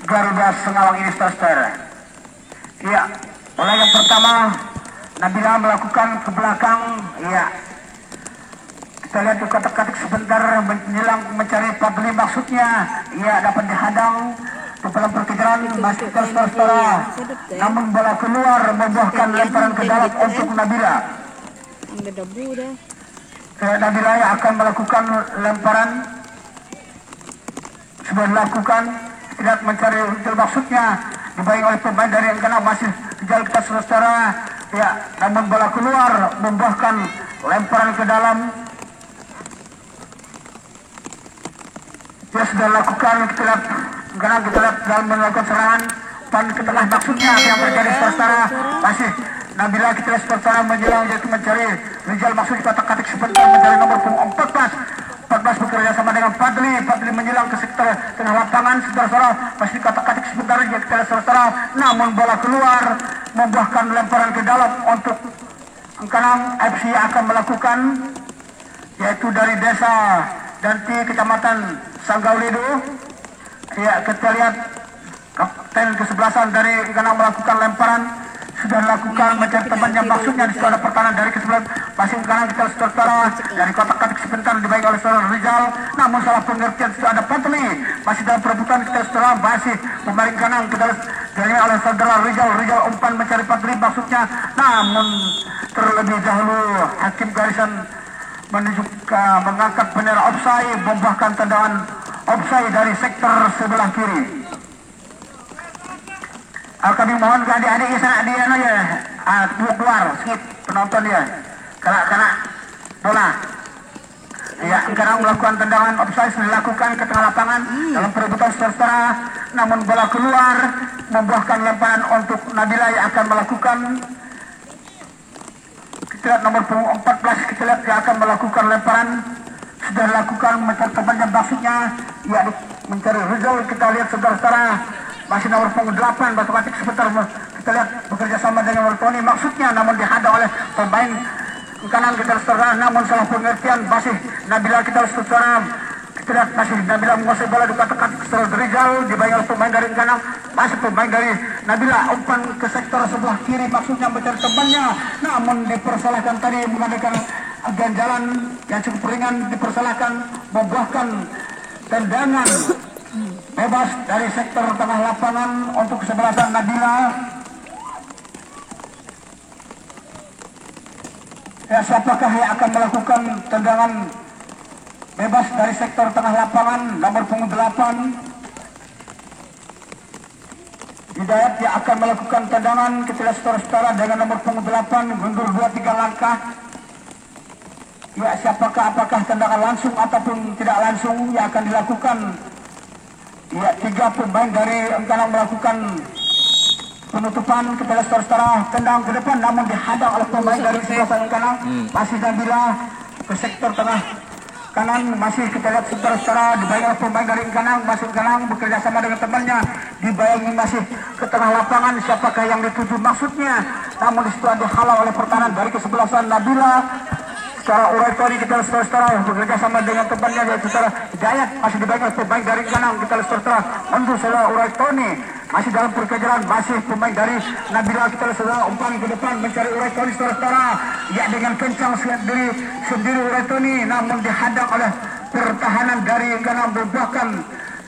Garuda Sengawang ini, saudara. Ya, oleh yang pertama Nabila melakukan ke belakang. Ya, kita lihat di kotak-katik sebentar menjelang mencari Fadli, maksudnya ya dapat dihadang dalam perkejaran masih saudara. Namun bola keluar membuahkan lemparan ke dalam untuk Nabila. Nabila yang akan melakukan lemparan sudah dilakukan, tidak mencari maksudnya dibayang oleh pemain dari yang kena masih kejar kita saudara. Ya, namun bola keluar membuahkan lemparan ke dalam. Dia sudah lakukan, kita lihat dalam melakukan serangan pan ke tengah, maksudnya yang terjadi saudara. Masih Nabila kita lihat saudara menjelang yaitu mencari Rizal, maksud kotak-katik sebentar mencari nomor 14 bekerja sama dengan Fadli menjelang ke sektor tengah lapangan saudara. Masih kotak-katik sebentar dia kita lihat saudara, namun bola keluar membuahkan lemparan ke dalam untuk Engkanang FC akan melakukan, yaitu dari desa Danti kecamatan Sanggaulido. Ya, kita lihat kapten kesebelasan dari Engkanang melakukan lemparan, sudah dilakukan mencari temannya, maksudnya di ada pertahanan dari kesebelasan masih Engkanang kita saudara. Dari kotak-katik sebentar dibaik oleh saudara Rizal, namun salah pengertian sudah ada Fadli masih dalam perebutan kita saudara. Masih pemain Engkanang kita dari oleh saudara Rizal umpan mencari Fadli maksudnya, namun terlebih dahulu hakim garisan mengangkat bendera offside, membuahkan tendangan offside dari sektor sebelah kiri. Kami mohon ke adik-adik di sana dia aja keluar skip penonton dia kena bola. Ya, Engkanang melakukan tendangan offside sudah dilakukan ke tengah lapangan dalam perebutan saudara, namun bola keluar membuahkan lemparan untuk Nabila yang akan melakukan. Kita lihat nomor 14, kita lihat dia akan melakukan lemparan, sudah dilakukan mencari temannya, maksudnya ya mencari Rizal. Kita lihat saudara masih nomor 8 batu-batik sebentar kita lihat bekerja sama dengan Tony, maksudnya namun dihadang oleh pemain Engkanang kita saudara, namun salah pengertian masih Nabila kita saudara. Kita lihat masih Nabila menguasai bola di kotak-katik saudara Rizal, dibayang oleh pemain dari Engkanang, masih pemain dari Nabila umpan ke sektor sebelah kiri, maksudnya mencari temannya, namun dipersalahkan tadi mengadakan ganjalan yang cukup ringan, dipersalahkan membuahkan tendangan bebas dari sektor tengah lapangan untuk kesebelasan Nabila. Ya, siapakah yang akan melakukan tendangan bebas dari sektor tengah lapangan nomor 8? Hidayat yang akan melakukan tendangan. Kita lihat saudara dengan nomor 8 mundur 2-3 langkah. Ya, siapakah, apakah tendangan langsung ataupun tidak langsung yang akan dilakukan? Ya, 3 pemain dari Engkanang melakukan penutupan. Kita lihat saudara tendang ke depan, namun dihadang oleh pemain dari sebelah Engkanang. Masih Nabila ke sektor tengah kanan, masih kita lihat saudara dibayang oleh pemain dari Engkanang. Masih Engkanang bekerja sama dengan temannya, dibayangi masih ke tengah lapangan, siapakah yang dituju maksudnya, namun disitu dihalau oleh pertahanan dari kesebelasan Nabila. Secara urai tadi kita saudara bekerja sama dengan temannya yaitu saudara Hidayat, masih dibayang oleh pemain dari Engkanang. Kita saudara untuk saudara urai Tony masih dalam perkejaran, masih pemain dari Nabila. Kita saudara umpan ke depan mencari urai Tony saudara, ya dengan kencang sendiri urai Tony, namun dihadang oleh pertahanan dari Engkanang, membuahkan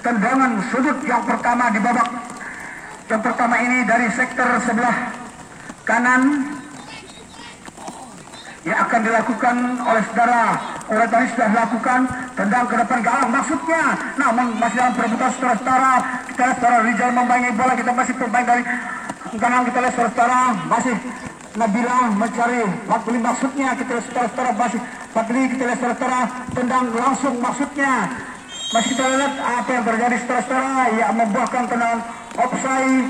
tendangan sudut yang pertama di babak yang pertama ini dari sektor sebelah kanan yang akan dilakukan oleh saudara oleh tadi sudah dilakukan tendang ke depan gawang maksudnya, namun masih dalam perebutan saudara. Kita lihat saudara Rizal membayangi bola, kita masih pemain dari Engkanang. Kita lihat saudara masih Nabila mencari Fadli, maksudnya kita lihat saudara masih Fadli. Kita lihat saudara tendang langsung, maksudnya masih kita lihat apa yang terjadi saudara, ya membuahkan tendangan offside,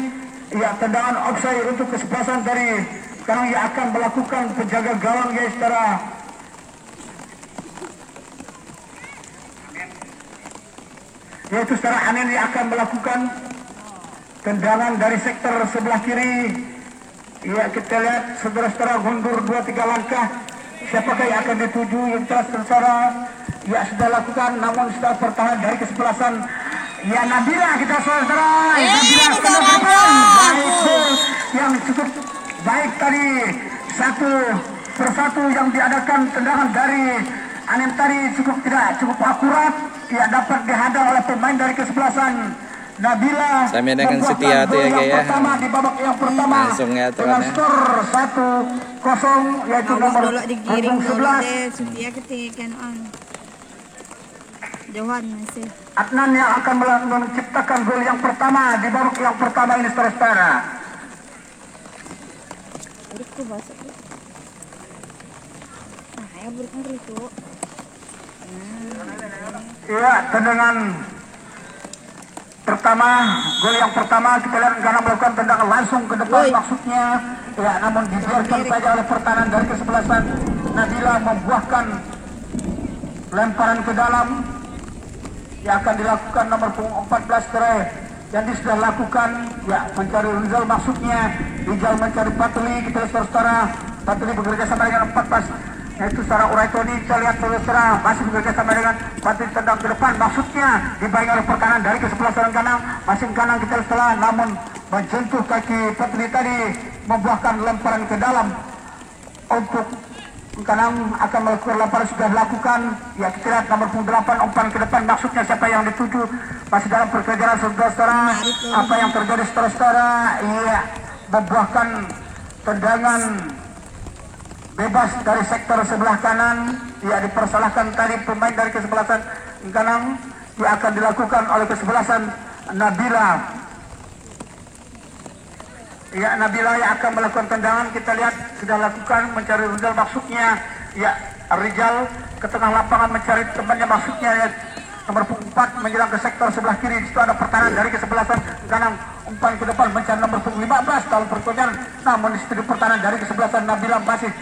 ya tendangan offside untuk kesebelasan dari sekarang yang akan melakukan penjaga gawang ya saudara. Yaitu saudara Anen yang akan melakukan tendangan dari sektor sebelah kiri. Ya, kita lihat saudara-saudara mundur 2-3 langkah. Siapakah yang akan dituju? Yang jelas saudara ya sudah lakukan, namun sudah pertahanan dari kesebelasan ya Nabila kita saudara. cukup baik tadi, satu persatu yang diadakan tendangan dari Anem tadi cukup akurat, tidak dapat dihadang oleh pemain dari kesebelasan Nabila. Sama dengan Setia itu ya guys ya. Pertama di babak yang pertama langsung ya dengan skor 1-0 yaitu nomor punggung 11 Setia ketikan Johan masih. Adnan yang akan menciptakan gol yang pertama di babak yang pertama ini saudara-saudara. Itu bahasa. Nah, ya berkali itu. Iya, tendangan pertama, gol yang pertama kita lihat karena melakukan tendangan langsung ke depan maksudnya. Ya, namun dibiarkan saja oleh pertahanan dari kesebelasan Nabila membuahkan lemparan ke dalam. Yang akan dilakukan nomor punggung 14 Tere yang sudah lakukan, ya, mencari Rizal maksudnya. Rizal mencari Patli, kita lihat saudara. Patli bekerja sama dengan 14 yaitu secara Uraitoni. Kita lihat saudara masih bekerja sama dengan Patli, tendang ke depan maksudnya dibayang oleh perkanan dari kesebelasan kanan. Masih kanan kita lihat setelah namun menjentuh kaki Patli tadi membuahkan lemparan ke dalam. Untuk kanan akan melakukan lemparan sudah dilakukan, ya, kita lihat nomor 8 umpan ke depan maksudnya siapa yang dituju. Masih dalam perkejaran saudara-saudara. Apa yang terjadi saudara-saudara? Iya, membuahkan tendangan bebas dari sektor sebelah kanan. Ya, dipersalahkan tadi pemain dari kesebelasan kanan. Ya, akan dilakukan oleh kesebelasan Nabila. Ya, Nabila yang akan melakukan tendangan, kita lihat sudah lakukan mencari Rizal maksudnya. Ya, Rizal ke tengah lapangan mencari temannya maksudnya, ya, nomor 4 menjelang ke sektor sebelah kiri. Di situ ada pertahanan dari kesebelasan kanan, umpan ke depan mencari nomor 15 dalam perkejaran. Namun di situ di pertahanan dari kesebelasan Nabila masih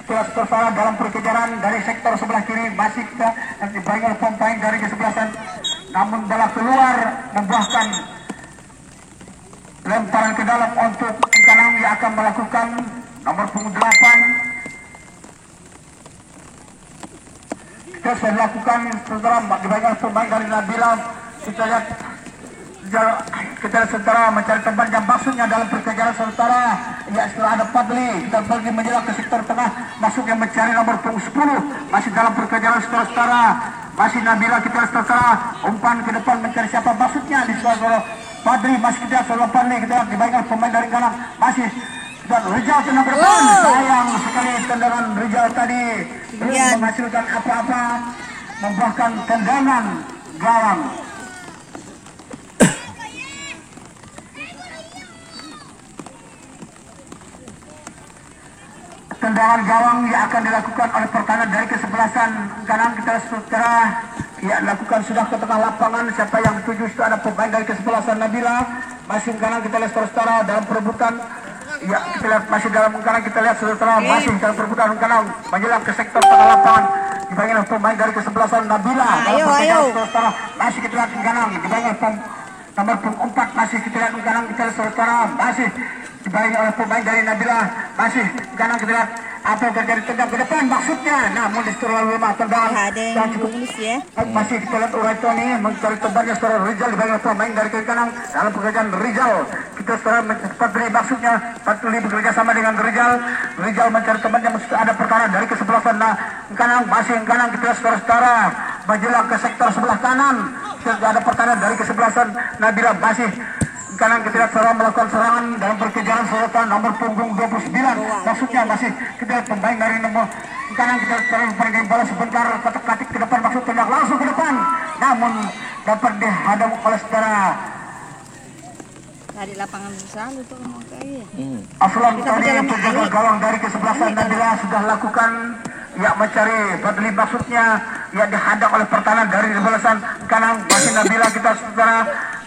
kelas tersalah dalam perkejaran dari sektor sebelah kiri. Masih kita dibayang oleh pemain dari kesebelasan, namun bola keluar membuahkan lemparan ke dalam untuk kanan yang akan melakukan nomor punggung 8. Kita sudah lakukan saudara dibayang pemain dari Nabila. Kita lihat saudara mencari teman yang maksudnya dalam perkejaran saudara. Ya, setelah ada Padli kita pergi menjelang ke sektor tengah maksudnya mencari nomor punggung 10. Masih dalam perkejaran saudara. Masih Nabila kita saudara umpan ke depan mencari siapa maksudnya di saudara Padli. Masih kita saudara Padli kita dibayangkan pemain dari kanan masih dan Rizal tenang ke depan. Sayang sekali tendangan Rizal tadi belum menghasilkan apa-apa, membuahkan tendangan gawang. Tendangan gawang yang akan dilakukan oleh pertahanan dari kesebelasan kanan kita saudara. Ya, lakukan sudah ke tengah lapangan. Siapa yang dituju itu ada pemain dari kesebelasan Nabila. Masih kanan kita lihat saudara dalam perebutan. Ya, kita lihat masih dalam kanan kita lihat saudara masih dalam perebutan kanan menjelang ke sektor tengah lapangan. Dibayang oleh pemain dari kesebelasan Nabila. Dalam saudara masih kita lihat kanan dibayang nomor 4 masih kita lihat kanan kita lihat saudara masih dibayang oleh pemain dari Nabila. Masih kanan kita lihat apa yang terjadi tendang ke depan maksudnya, namun diterlalu lemah tendangan dan cukup ya. Masih kita lihat Uraitoni mencari temannya saudara Rizal dibayang pemain dari kiri kanan dalam pekerjaan Rizal. Kita saudara Patli maksudnya Patli bekerja sama dengan Rizal. Rizal mencari temannya maksudnya ada pertahanan dari kesebelasan kanan. Masih kanan kita saudara menjelang ke sektor sebelah kanan. Tidak ada pertahanan dari kesebelasan Nabila. Masih kanan kita lihat saudara melakukan serangan dalam perkejaran saudara nomor punggung 29 maksudnya masih kita lihat pemain dari nomor kanan kita lihat pergi bola sebentar kotak-katik ke depan maksud tendang langsung ke depan namun dapat dihadang oleh saudara dari lapangan selalu tuh mau kayak Aslan tadi penjaga gawang dari kesebelasan Nabila sudah lakukan ya mencari Badli maksudnya ya dihadang oleh pertahanan dari kesebelasan kanan. Masih Nabila kita saudara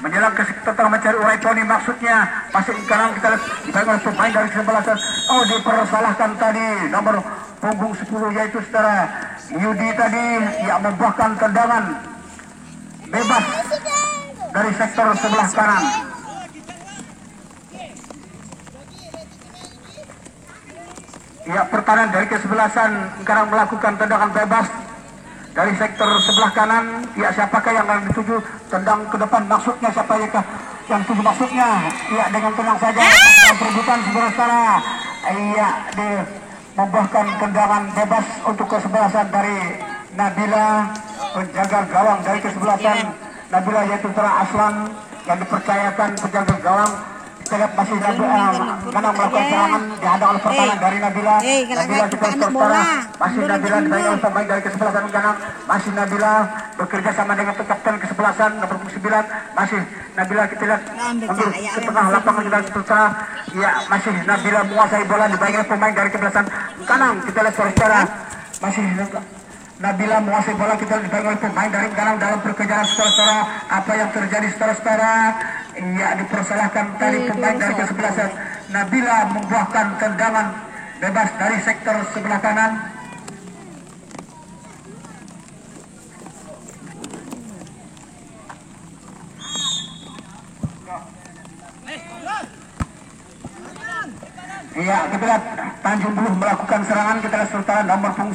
menjelang ke sektor tengah mencari Uraitoni maksudnya masih kanan kita lihat dibayang oleh pemain dari kesebelasan. Oh, dipersalahkan tadi nomor punggung 10 yaitu saudara Yudi tadi yang membuahkan tendangan bebas dari sektor sebelah kanan. Ya, pertahanan dari kesebelasan sekarang melakukan tendangan bebas dari sektor sebelah kanan. Ya, siapakah yang akan dituju tendang ke depan maksudnya siapa yang yang 7 maksudnya. Iya, dengan tenang saja perebutan saudara-saudara. Iya, membuahkan tendangan bebas untuk kesebelasan dari Nabila, penjaga gawang dari kesebelasan Nabila, yaitu Tera Aslan yang dipercayakan penjaga gawang. Kita lihat masih Kanang melakukan serangan dihadang oleh pertahanan dari Nabila. Nabila kita saudara, masih Nabila dibayar oleh pemain dari kesebelasan Kanang. Masih Nabila bekerja sama dengan kapten kesebelasan nomor 9. Masih Nabila kita lihat ambil ke tengah lapangan kita saudara. Ya, masih Nabila menguasai bola dibayar oleh pemain dari kesebelasan Kanang. Kita lihat saudara, masih Nabila menguasai bola, kita dipegang oleh pemain dari Kanang dalam perkejaran saudara-saudara. Apa yang terjadi saudara-saudara? Ya, dipersalahkan tadi pemain dari kesebelasan Nabila membuahkan tendangan bebas dari sektor sebelah kanan. Iya, kita lihat Tanjung Buluh melakukan serangan, kita lihat saudara nomor 11.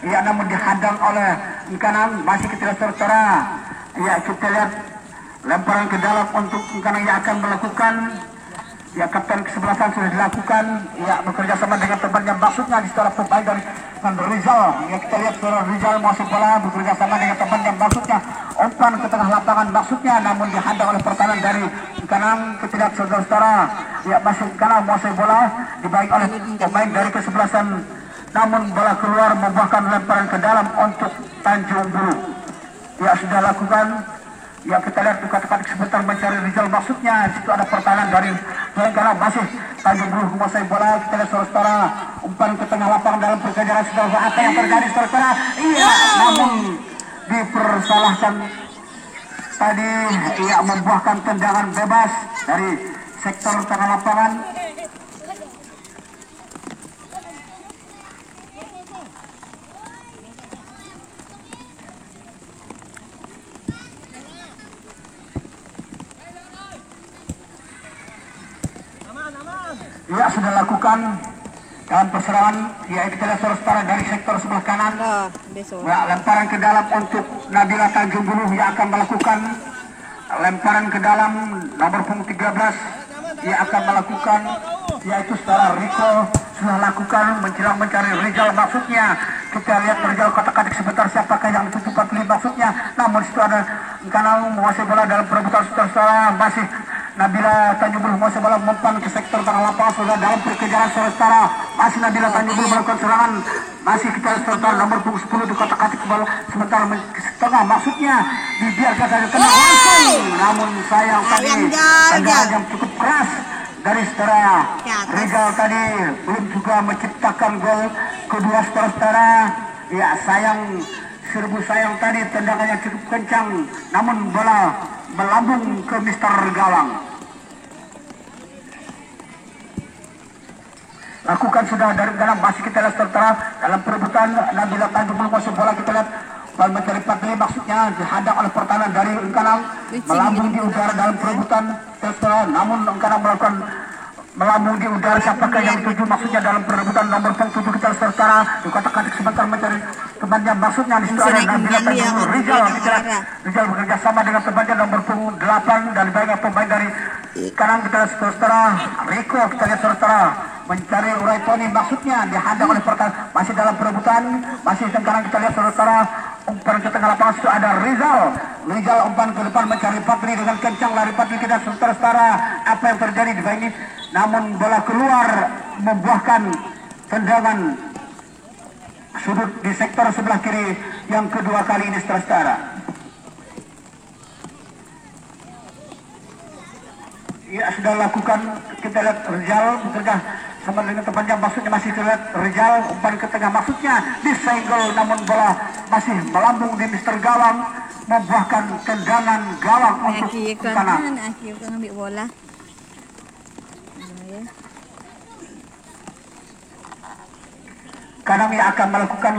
Iya, namun dihadang oleh Kanang. Masih kita lihat saudara. Iya, kita lihat lemparan ke dalam untuk Kanang yang akan melakukan. Ya, kapten kesebelasan sudah dilakukan. Ya, bekerja sama dengan temannya, maksudnya di setelah pemain dari Rizal. Ya, kita lihat saudara Rizal masuk bola bekerja sama dengan temannya, maksudnya umpan ke tengah lapangan, maksudnya namun dihadang oleh pertahanan dari Kanang. Kita lihat saudara-saudara. Ya, masih Kanang menguasai bola dibaik oleh pemain dari kesebelasan, namun bola keluar membuahkan lemparan ke dalam untuk Tanjung Bulu. Ya, sudah lakukan. Ya, kita lihat buka tepat sebentar mencari Rizal, maksudnya situ ada pertahanan dari Kanang. Masih Tanjung Bulu menguasai bola. Kita lihat saudara, umpan ke tengah lapangan dalam perkejaran saudara. Apa yang terjadi saudara? Iya, namun dipersalahkan tadi. Ia membuahkan tendangan bebas dari sektor tengah lapangan. Ya, sudah lakukan dalam perserangan. Ya, kita lihat saudara dari sektor sebelah kanan. Ya, lemparan ke dalam untuk Nabila Tanjung Buluh yang akan melakukan lemparan ke dalam nomor punggung 13. Ia akan melakukan, yaitu saudara Riko sudah lakukan menjelang mencari Rizal, maksudnya kita lihat Rizal kotak-katik sebentar siapakah yang 745 maksudnya, namun situ ada Kanang menguasai bola dalam perebutan saudara. Masih Nabila Tanjung Buluh menguasai bola, mempan ke sektor tengah lapangan saudara dalam perkejaran saudara. Masih Nabila Tanjung Buluh melakukan serangan. Masih kita lihat saudara nomor punggung 10 di kotak-katik bola sebentar ke tengah, maksudnya dibiarkan saja kena langsung, namun sayang tadi tendangan yang cukup keras dari saudara Rizal tadi belum juga menciptakan gol kedua saudara. Ya, sayang, serbu sayang tadi tendangannya cukup kencang, namun bola melambung ke Mister Gawang. Lakukan sudah dari dalam. Masih kita lihat saudara dalam perebutan Nabila Tanjung Buluh masuk bola, kita lihat bal mencari Patli, maksudnya dihadang oleh pertahanan dari Kanang, melambung di udara dalam perebutan saudara, namun Kanang melakukan melambung di udara. Siapakah yang 7 maksudnya dalam perebutan nomor 7 kita saudara di kotak-katik sebentar mencari temannya, maksudnya di situ ada Nabila Tanjung Buluh. Rizal bekerja sama dengan temannya nomor 8 dan banyak pemain dari Kanang. Kita lihat saudara Riko, kita lihat saudara mencari Urai Tony, maksudnya dihadang oleh pertahanan. Masih dalam perebutan, masih sekarang kita lihat saudara umpan ke tengah lapangan itu ada Rizal umpan ke depan mencari Patri dengan kencang lari Patri. Kita saudara apa yang terjadi di ini, namun bola keluar membuahkan tendangan sudut di sektor sebelah kiri yang kedua kali ini saudara. Ya, sudah lakukan, kita lihat Rizal bekerja sama dengan temannya, maksudnya masih terlihat Rizal umpan ke tengah, maksudnya disenggol, namun bola masih melambung di Mister Gawang, membuahkan tendangan gawang untuk Kanang. Aki kan ambil bola. Kanang yang akan melakukan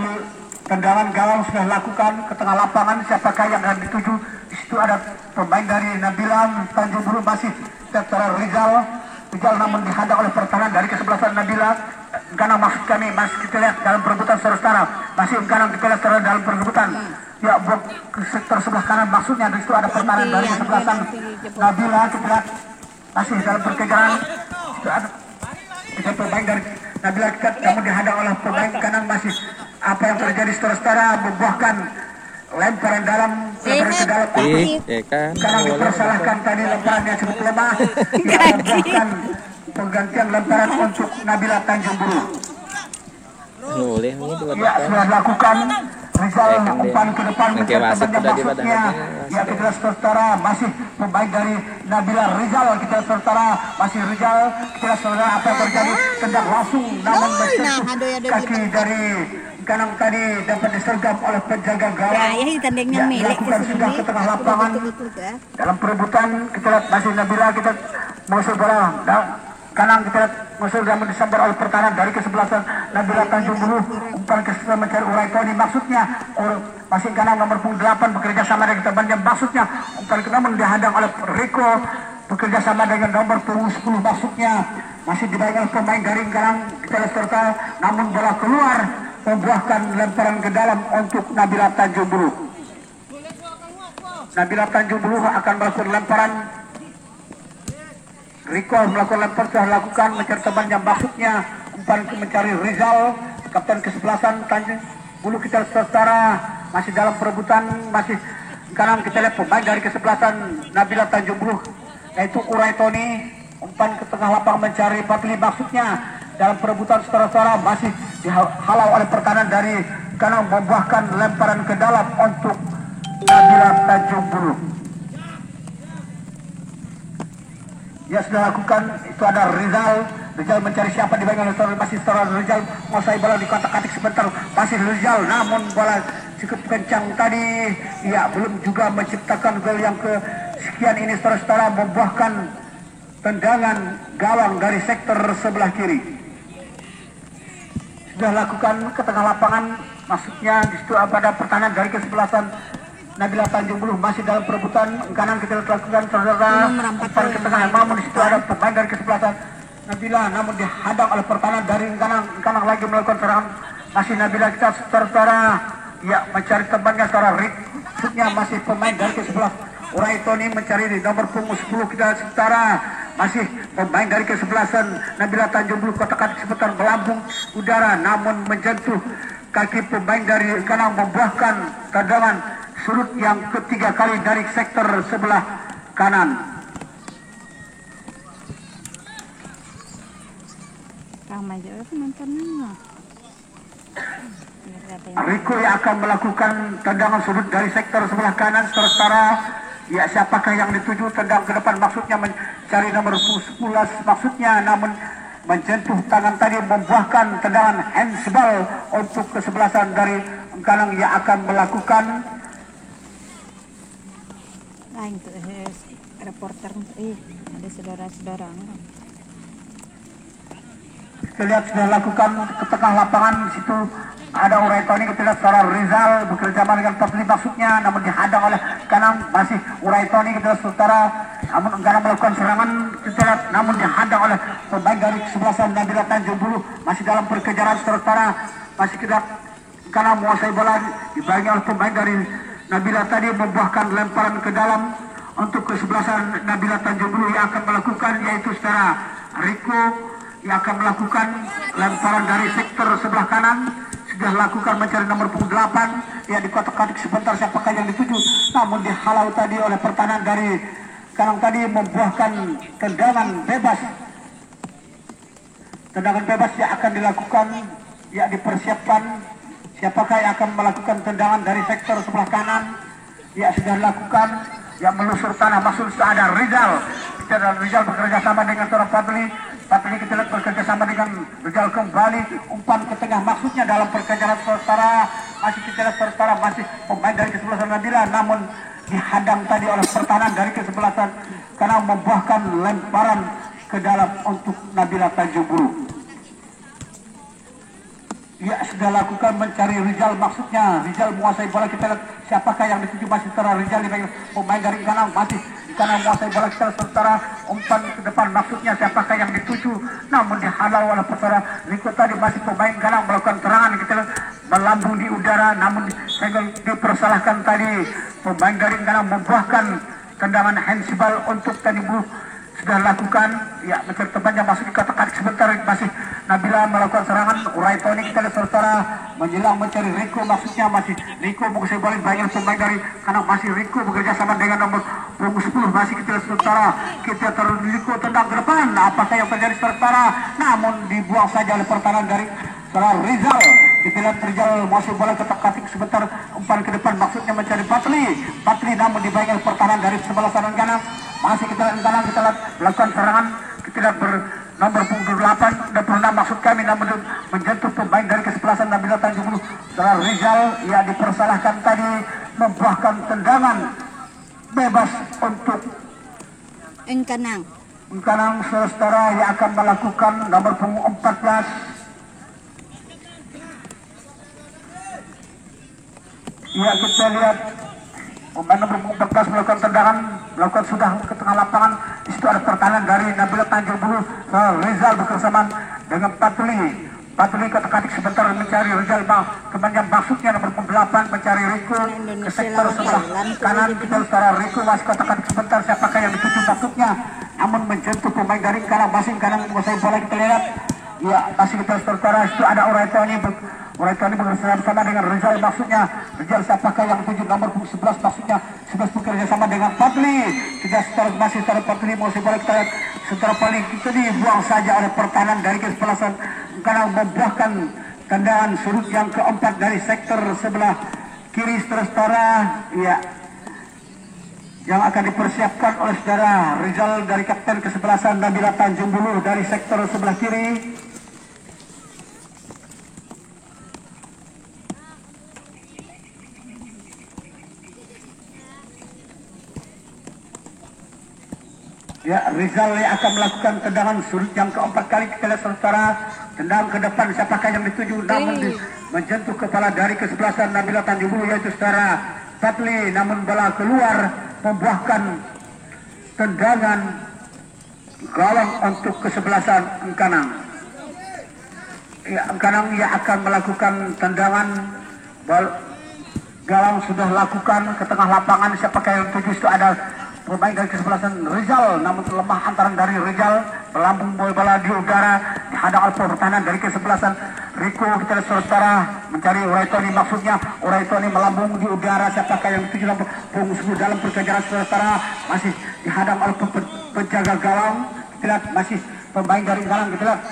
tendangan gawang sudah lakukan ke tengah lapangan. Siapakah yang akan dituju? Di situ ada pemain dari Nabila Tanjung Buluh, masih setelah Rizal namun dihadang oleh pertahanan dari kesebelasan Nabila Engkanang maksud kami masih kita lihat dalam perebutan saudara-saudara, masih engkanang kita lihat saudara dalam perebutan. Ya, buat ke sektor sebelah kanan maksudnya di situ ada pertahanan dari kesebelasan Nabila, kita lihat masih dalam perkejaran. Itu ada kita pemain dari Nabila Kikat, namun dihadang oleh pemain kanan masih apa yang terjadi saudara-saudara membuahkan lemparan dalam lemparan ke dalam Ya kan. sekarang dipersalahkan tadi lemparannya cukup lemah. Ia membuahkan penggantian lemparan untuk Nabila Tanjung Buru. Boleh ini dua Ya, sudah dilakukan. Rizal umpan ke depan Oke, wasit sudah di masuknya. Ya, kita saudara masih pemain dari Nabila Rizal, kita saudara masih Rizal, kita saudara apa yang terjadi, tendang langsung namun menyentuh kaki dari kanan tadi dapat disergap oleh penjaga gawang. Ya, tandingnya milik Dilakukan sudah ke tengah lapangan. Dalam perebutan kita lihat masih Nabila, kita musuh bola kanan kita lihat musuh yang disambar oleh pertahanan dari kesebelasan Nabila Tanjung Bulu, umpan ke sebelah mencari Urai Tony, maksudnya masih kanan nomor 8 bekerja sama dengan temannya, maksudnya umpan ke namun dihadang oleh Rico bekerja sama dengan nomor 10 maksudnya masih dibayangkan pemain garing kanan kita lihat serta namun bola keluar membuahkan lemparan ke dalam untuk Nabila Tanjung Bulu. Nabila Tanjung Bulu akan melakukan lemparan. Rico melakukan lempar sudah lakukan mencari temannya, maksudnya umpan mencari Rizal kapten kesebelasan Tanjung Bulu kita saudara masih dalam perebutan, masih kanan kita lihat pemain dari kesebelasan Nabila Tanjung Bulu yaitu Urai Tony, umpan ke tengah lapangan mencari Patli, maksudnya dalam perebutan saudara-saudara masih dihalau oleh pertahanan dari kanan membuahkan lemparan ke dalam untuk Nabila Tanjung Bulu. Ya, sudah lakukan, itu ada Rizal mencari siapa di bagian saudara, masih saudara Rizal menguasai bola di kotak-katik sebentar, masih Rizal namun bola cukup kencang tadi, ya belum juga menciptakan gol yang ke sekian ini saudara-saudara, membuahkan tendangan gawang dari sektor sebelah kiri. Sudah lakukan ke tengah lapangan, maksudnya di situ ada pertahanan dari kesebelasan Nabila Tanjung Bulu masih dalam perebutan kanan kita lakukan saudara, umpan ke tengah namun di situ ada pemain dari kesebelasan Nabila namun dihadang oleh pertahanan dari kanan lagi melakukan serangan masih Nabila kita saudara ya mencari temannya saudara maksudnya masih pemain dari kesebelasan Urai Tony mencari di nomor 10 kita saudara masih pemain dari kesebelasan Nabila Tanjung Bulu kotak-katik sebentar melambung udara namun menjentuh kaki pemain dari kanan membuahkan tendangan surut yang ketiga kali dari sektor sebelah kanan. Rico yang akan melakukan tendangan sudut dari sektor sebelah kanan saudara. Ya, siapakah yang dituju tendang ke depan, maksudnya mencari nomor 10 maksudnya namun menjentuh tangan tadi membuahkan tendangan handsball untuk kesebelasan dari kanan yang akan melakukan itu reporter ada saudara-saudara. Kita lihat sudah lakukan ke tengah lapangan di situ ada Urai Tony, kita lihat saudara Rizal bekerja sama dengan Patli maksudnya namun dihadang oleh kanan masih Urai Tony, kita lihat saudara namun kanan melakukan serangan kita lihat namun dihadang oleh pemain dari kesebelasan Nabila Tanjung Bulu masih dalam perkejaran saudara masih kita kanan menguasai bola dibagi oleh pemain dari Nabila tadi membuahkan lemparan ke dalam untuk kesebelasan Nabila Tanjung Bulu yang akan melakukan yaitu saudara Rico yang akan melakukan lemparan dari sektor sebelah kanan sudah lakukan mencari nomor 8 ya di kotak-katik sebentar siapakah yang dituju namun dihalau tadi oleh pertahanan dari kanan tadi membuahkan tendangan bebas yang akan dilakukan ya dipersiapkan siapakah yang akan melakukan tendangan dari sektor sebelah kanan ya sudah dilakukan ya melusur tanah masuk ada Rizal Rizal bekerja sama dengan seorang Patli kita lihat bekerja sama dengan Rizal kembali umpan ke tengah maksudnya dalam perkejaran saudara masih kita lihat saudara masih pemain dari kesebelasan Nabila namun dihadang tadi oleh pertahanan dari kesebelasan karena membuahkan lemparan ke dalam untuk Nabila Tanjung Bulu. Ya sudah lakukan mencari Rizal maksudnya Rizal menguasai bola kita lihat siapakah yang dituju masih secara Rizal di pemain dari kanan masih karena menguasai bola kita sementara umpan ke depan maksudnya siapakah yang dituju, namun dihalau oleh saudara Riko tadi. Masih pemain Kanang melakukan serangan kita melambung di udara, namun dipersalahkan tadi pemain dari Kanang membuahkan tendangan handsball untuk tadi sudah lakukan ya, mencari temannya masuk di kotak-kotak sebentar. Masih Nabila melakukan serangan, Uraitoni kita lihat saudara menjelang mencari Riko, maksudnya masih Riko menguasai bola. Banyak pemain dari karena masih Riko bekerja sama dengan nomor 10 masih kita lihat saudara, kita terus Riko tendang ke depan. Apakah yang terjadi saudara, namun dibuang saja oleh pertahanan dari saudara Rizal. Kita lihat Rizal masih bola kotak-kotak sebentar, umpan ke depan maksudnya mencari Patli, namun dibayar pertahanan dari sebelah kanan kanan. Masih kita lihat kita lihat melakukan serangan, kita lihat nomor 28 dan pernah maksud kami, namun menjatuh pemain dari kesebelasan Nabila Tanjung. Saudara Rizal ya dipersalahkan tadi membuahkan tendangan bebas untuk Engkanang saudara yang akan melakukan nomor punggung 14. Ya kita lihat pemain nomor 14 melakukan tendangan, melakukan sudah ke tengah lapangan. Di situ ada pertahanan dari Nabila Tanjung Bulu. Rizal bersama dengan Patli kotak-katik sebentar mencari Rizal, temannya maksudnya nomor 8 mencari Riko ke sektor sebelah kanan. Kita secara Riko masih kotak-katik sebentar, siapakah yang dituju maksudnya, namun menjentuh pemain dari Kanang. Masih Kanang menguasai bola, kita lihat ya masih kita sementara itu ada Uraitoni bersama dengan Rizal, maksudnya Rizal siapakah yang tuju nomor 11 maksudnya 11 bekerja sama dengan Patli. Kita secara masih secara Patli menguasai bola, kita lihat secara paling kita dibuang saja oleh pertahanan dari kesebelasan karena membuahkan tendangan sudut yang keempat dari sektor sebelah kiri saudara ya, yang akan dipersiapkan oleh saudara Rizal dari kapten kesebelasan Nabila Tanjung Bulu dari sektor sebelah kiri. Ya, Rizal yang akan melakukan tendangan sudut yang keempat kali. Kita lihat saudara, tendang ke depan siapakah yang dituju, namun menjentuh kepala dari kesebelasan Nabila Tanjung Bulu yaitu saudara Patli, namun bola keluar membuahkan tendangan gawang untuk kesebelasan Engkanang. Ya, Engkanang yang akan melakukan tendangan gawang sudah lakukan ke tengah lapangan. Siapakah yang dituju, itu ada pemain dari kesebelasan Rizal, namun lemah antaran dari Rizal, melambung bola di udara, dihadang oleh pertahanan dari kesebelasan Riko. Kita lihat saudara mencari Uraitoni, maksudnya Uraitoni melambung di udara, siapakah yang dituju nomor punggung 10 dalam perkejaran saudara, masih dihadang oleh penjaga gawang. Kita lihat masih pemain dari Galang, kita lihat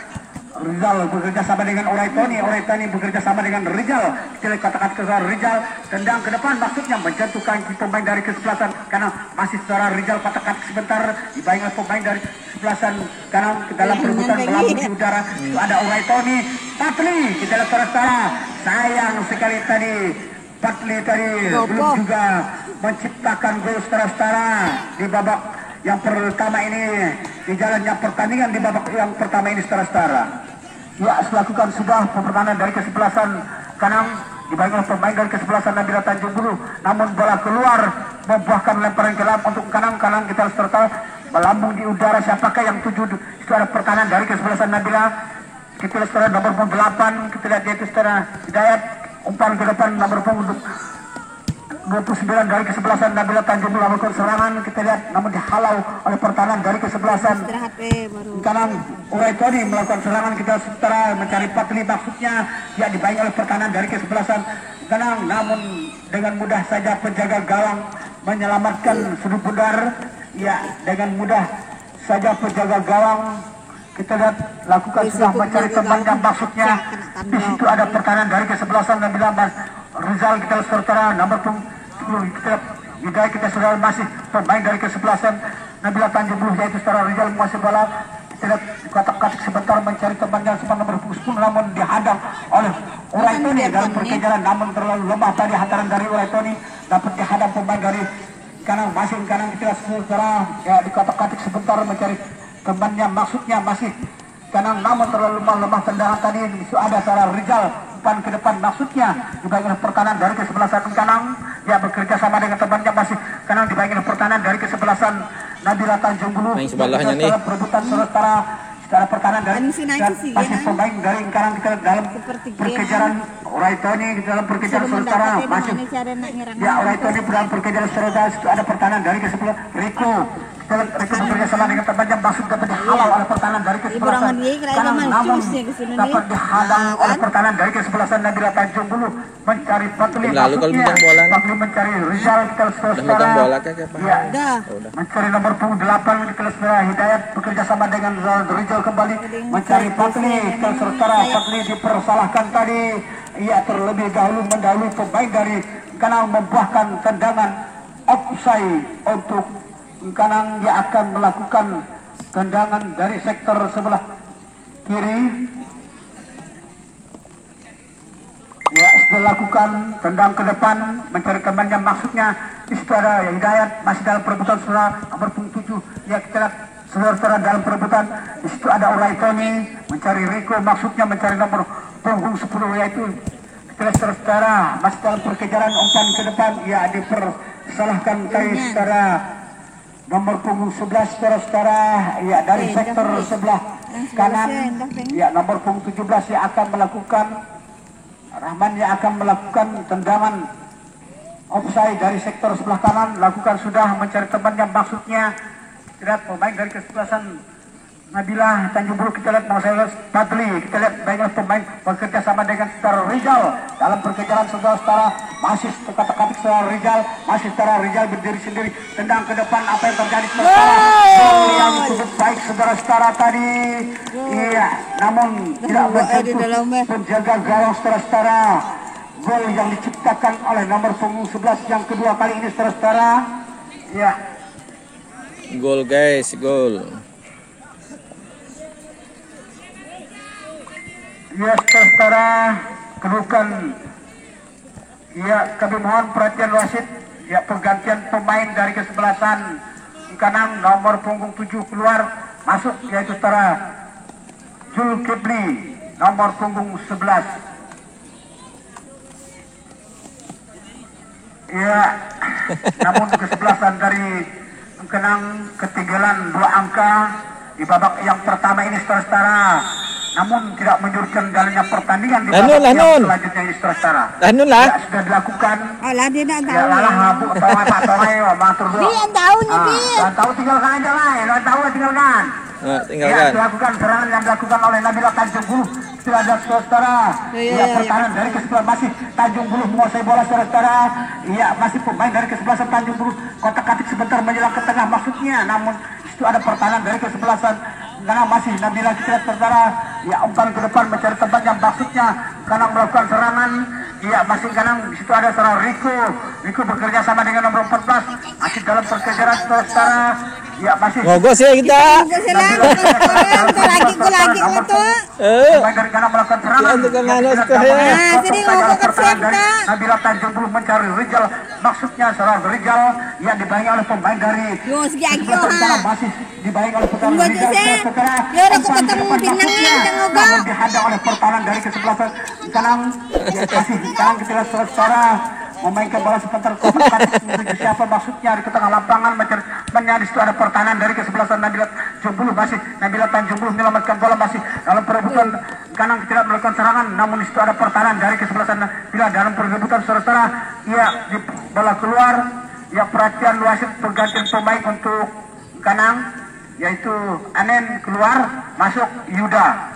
Rizal bekerja sama dengan Uraitoni bekerja sama dengan Rizal. Kita lihat katakan ke Rizal, tendang ke depan maksudnya menjatuhkan pemain dari kesebelasan karena masih saudara Rizal katakan sebentar dibayang pemain dari kesebelasan karena ke dalam perebutan melambung di udara. Itu ada Uraitoni, Patli. Kita lihat saudara, sayang sekali tadi Patli tadi belum juga menciptakan gol saudara di babak yang pertama ini, di jalannya pertandingan di babak yang pertama ini saudara. Ya, lakukan sudah pertahanan dari kesebelasan Kanang dibayang oleh pemain dari kesebelasan Nabila Tanjung Bulu, namun bola keluar membuahkan lemparan ke dalam untuk Kanang kita serta melambung di udara. Siapakah yang tuju, itu ada pertahanan dari kesebelasan Nabila. Kita lihat saudara nomor 8, kita lihat yaitu saudara Hidayat, umpan ke depan nomor punggung 29 dari kesebelasan Nabila Tanjung Bulu melakukan serangan. Kita lihat namun dihalau oleh pertahanan dari kesebelasan Kanang. Uraitoni melakukan serangan, kita sementara mencari Patli, maksudnya ya dibayang oleh pertahanan dari kesebelasan Kanang, namun dengan mudah saja penjaga gawang menyelamatkan sudut bundar. Ya, dengan mudah saja penjaga gawang kita lihat lakukan sudah mencari temannya, maksudnya di situ ada pertahanan dari kesebelasan Nabila Rizal. Kita sementara nomor 10 kita Hidayat, kita sudah masih pemain dari kesebelasan Nabila Tanjung Bulu yaitu saudara Rizal menguasai bola. Kita lihat kotak-katik sebentar mencari temannya nomor 10 namun dihadang oleh Uraitoni dalam perkejaran, namun terlalu lemah tadi hantaran dari Uraitoni, dapat dihadang pemain dari Kanang. Masih Kanang kita saudara ya di kotak-katik sebentar mencari temannya, maksudnya masih Kanang, namun terlalu lemah tendangan tadi. Itu ada saudara Rizal, umpan ke depan maksudnya dibayang pertahanan dari kesebelasan Kanang. Ya bekerja sama dengan temannya masih kanan dibayangi pertahanan dari kesebelasan Nabila Tanjung Bulu. Main sebelahnya nih. Perebutan secara pertahanan dari Anisi dan sih, masih ya. pemain dari sekarang kita dalam Seperti perkejaran Oraitoni dalam perkejaran sementara masih ya Oraitoni dalam perkejaran sementara itu ada pertahanan dari kesebelah Rico bekerja sama dengan temannya masuk dapat dihalau oleh pertahanan dari kesebelasan kanan namun dapat dihadang oleh pertahanan dari kesebelasan Nabila Tanjung Bulu mencari Patli Lalu kalau masuknya megang bola. Patli mencari Rizal kita Udah megang bola kayak apa? ya Udah. Udah. mencari nomor punggung 8 di kelas merah Hidayat bekerja sama dengan Rizal kembali mencari Patli kita sementara Patli dipersalahkan tadi ia terlebih dahulu mendahului pemain dari Kanang membuahkan tendangan offside untuk Kanang yang akan melakukan tendangan dari sektor sebelah kiri. Ya, sudah lakukan tendang ke depan mencari temannya maksudnya itu ada Hidayat masih dalam perebutan saudara nomor punggung 7 ya kita lihat saudara dalam perebutan di situ ada Oraitoni mencari Rico maksudnya mencari nomor punggung 10 yaitu kita lihat saudara masih dalam perkejaran umpan ke depan ya dipersalahkan kali saudara nomor punggung 11 saudara ya dari sektor sebelah kanan ya nomor punggung 17 yang akan melakukan Rahman yang akan melakukan tendangan offside dari sektor sebelah kanan lakukan sudah mencari temannya maksudnya lihat pemain dari kesebelasan Nabila Tanjung Bulu kita lihat mau saya Padli kita lihat baiklah pemain bekerja sama dengan saudara Rizal dalam perkejaran saudara masih teka-teki saudara Rizal masih saudara Rizal berdiri sendiri tendang ke depan apa yang terjadi saudara yang cukup baik saudara tadi iya namun tidak menyentuh penjaga gawang saudara gol yang diciptakan oleh nomor punggung 11 yang kedua kali ini saudara ya Gol guys, gol. Ya saudara kedudukan ya kami mohon perhatian wasit ya pergantian pemain dari kesebelasan Kanang nomor punggung 7 keluar masuk yaitu saudara Jul Kibli nomor punggung 11 ya namun kesebelasan dari Kanang ketinggalan 2 angka di babak yang pertama ini saudara namun tidak menyurutkan jalannya pertandingan di babak yang selanjutnya ini saudara lah. Ya, sudah dilakukan Oh lah dia nak tahu. ya lalah bu tahu apa tahu ayo matur dulu Dia yang tahunya dia. tahu tinggalkan aja lah lo tahu tinggalkan Nah, ya tinggalkan. dilakukan serangan yang dilakukan oleh Nabila Tanjung Bulu sudah ada saudara ya pertahanan dari kesebelasan masih Tanjung Bulu menguasai bola saudara ya masih pemain dari kesebelasan Tanjung Bulu kotak-katik sebentar menjelang ke tengah maksudnya namun itu ada pertahanan dari kesebelasan karena masih Nabila kita saudara ya umpan ke depan mencari tempat yang maksudnya karena melakukan serangan ya masih kanan di situ ada saudara Rico bekerja sama dengan nomor 14 masih dalam perkejaran saudara ya masih Ngogos ya kita. Lagi itu. pemain dari kanan melakukan serangan Sini ngogok kerja Nabila Tanjung Bulu mencari Rizal maksudnya saudara Rizal yang dibayangi oleh pemain dari Yo segi aki masih dibayangi oleh pemain Tunggu Rizal aja, saudara ya udah aku ketemu pinangnya dan ngogok namun dihadang oleh pertahanan dari kesebelasan Kanang ya masih Kanang kita lihat saudara memainkan bola sebentar menuju siapa maksudnya di tengah lapangan mencari itu ada pertahanan dari kesebelasan Nabila Tanjung Bulu masih Nabila Tanjung Bulu menyelamatkan bola masih dalam perebutan Kanang tidak melakukan serangan namun itu ada pertahanan dari kesebelasan Nabila dalam perebutan saudara ya di bola keluar ya perhatian wasit pergantian pemain untuk Kanang yaitu Anen keluar masuk Yuda.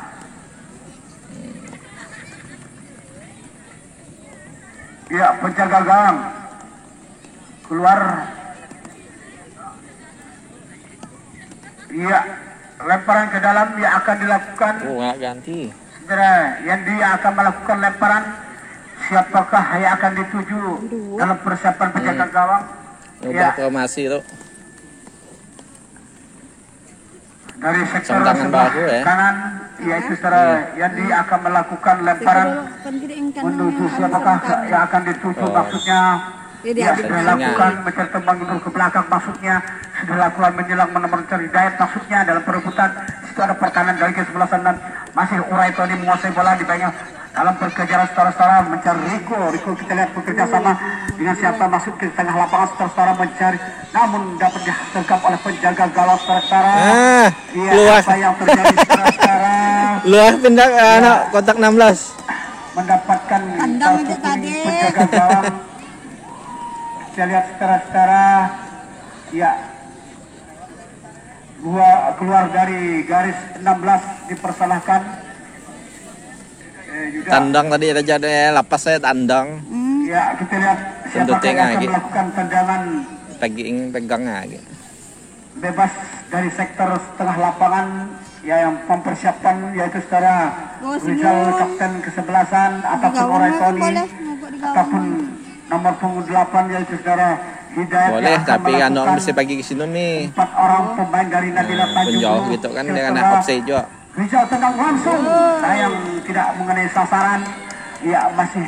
Ya penjaga gawang keluar ya lemparan ke dalam yang akan dilakukan Nggak ganti. saudara yang dia akan melakukan lemparan siapakah yang akan dituju dalam persiapan penjaga gawang ya Masih tuh. dari sektor Tangan sebelah bahu ya. kanan yaitu saudara yang dia akan melakukan lemparan menuju siapakah yang akan dituju maksudnya ya sudah dilakukan mencari tembang ke belakang maksudnya sudah dilakukan menjelang mencari Hidayat maksudnya dalam perebutan itu ada pertahanan dari kesebelasan dan masih Uraitoni menguasai bola dibayangi dalam perkejaran saudara-saudara mencari Riko kita lihat bekerja sama dengan siapa masuk ke tengah lapangan saudara-saudara mencari, namun dapat ditangkap oleh penjaga gawang saudara-saudara. Luas. Apa yang terjadi saudara-saudara? Luas pindah anak kotak 16. Mendapatkan Kandang itu kartu tadi. kuning penjaga gawang. Kita lihat saudara-saudara, ya keluar dari garis 16 dipersalahkan. Tandang tadi ada jadi lapas saya tandang. Ya, kita lihat siapa yang akan lagi. melakukan tendangan Pegang lagi. bebas dari sektor tengah lapangan, ya yang mempersiapkan yaitu saudara Rizal kapten ke-11 ataupun Orai Tony ataupun nomor punggung 8 yaitu saudara Hidayat. Boleh, yang akan tapi kan melakukan bisa pagi ke sini nih. 4 orang pemain dari Nabila Tanjung Penjauh Bulu. gitu kan Ya, dengan saudara, offside juga. Rizal tendang langsung, sayang tidak mengenai sasaran. Ya, masih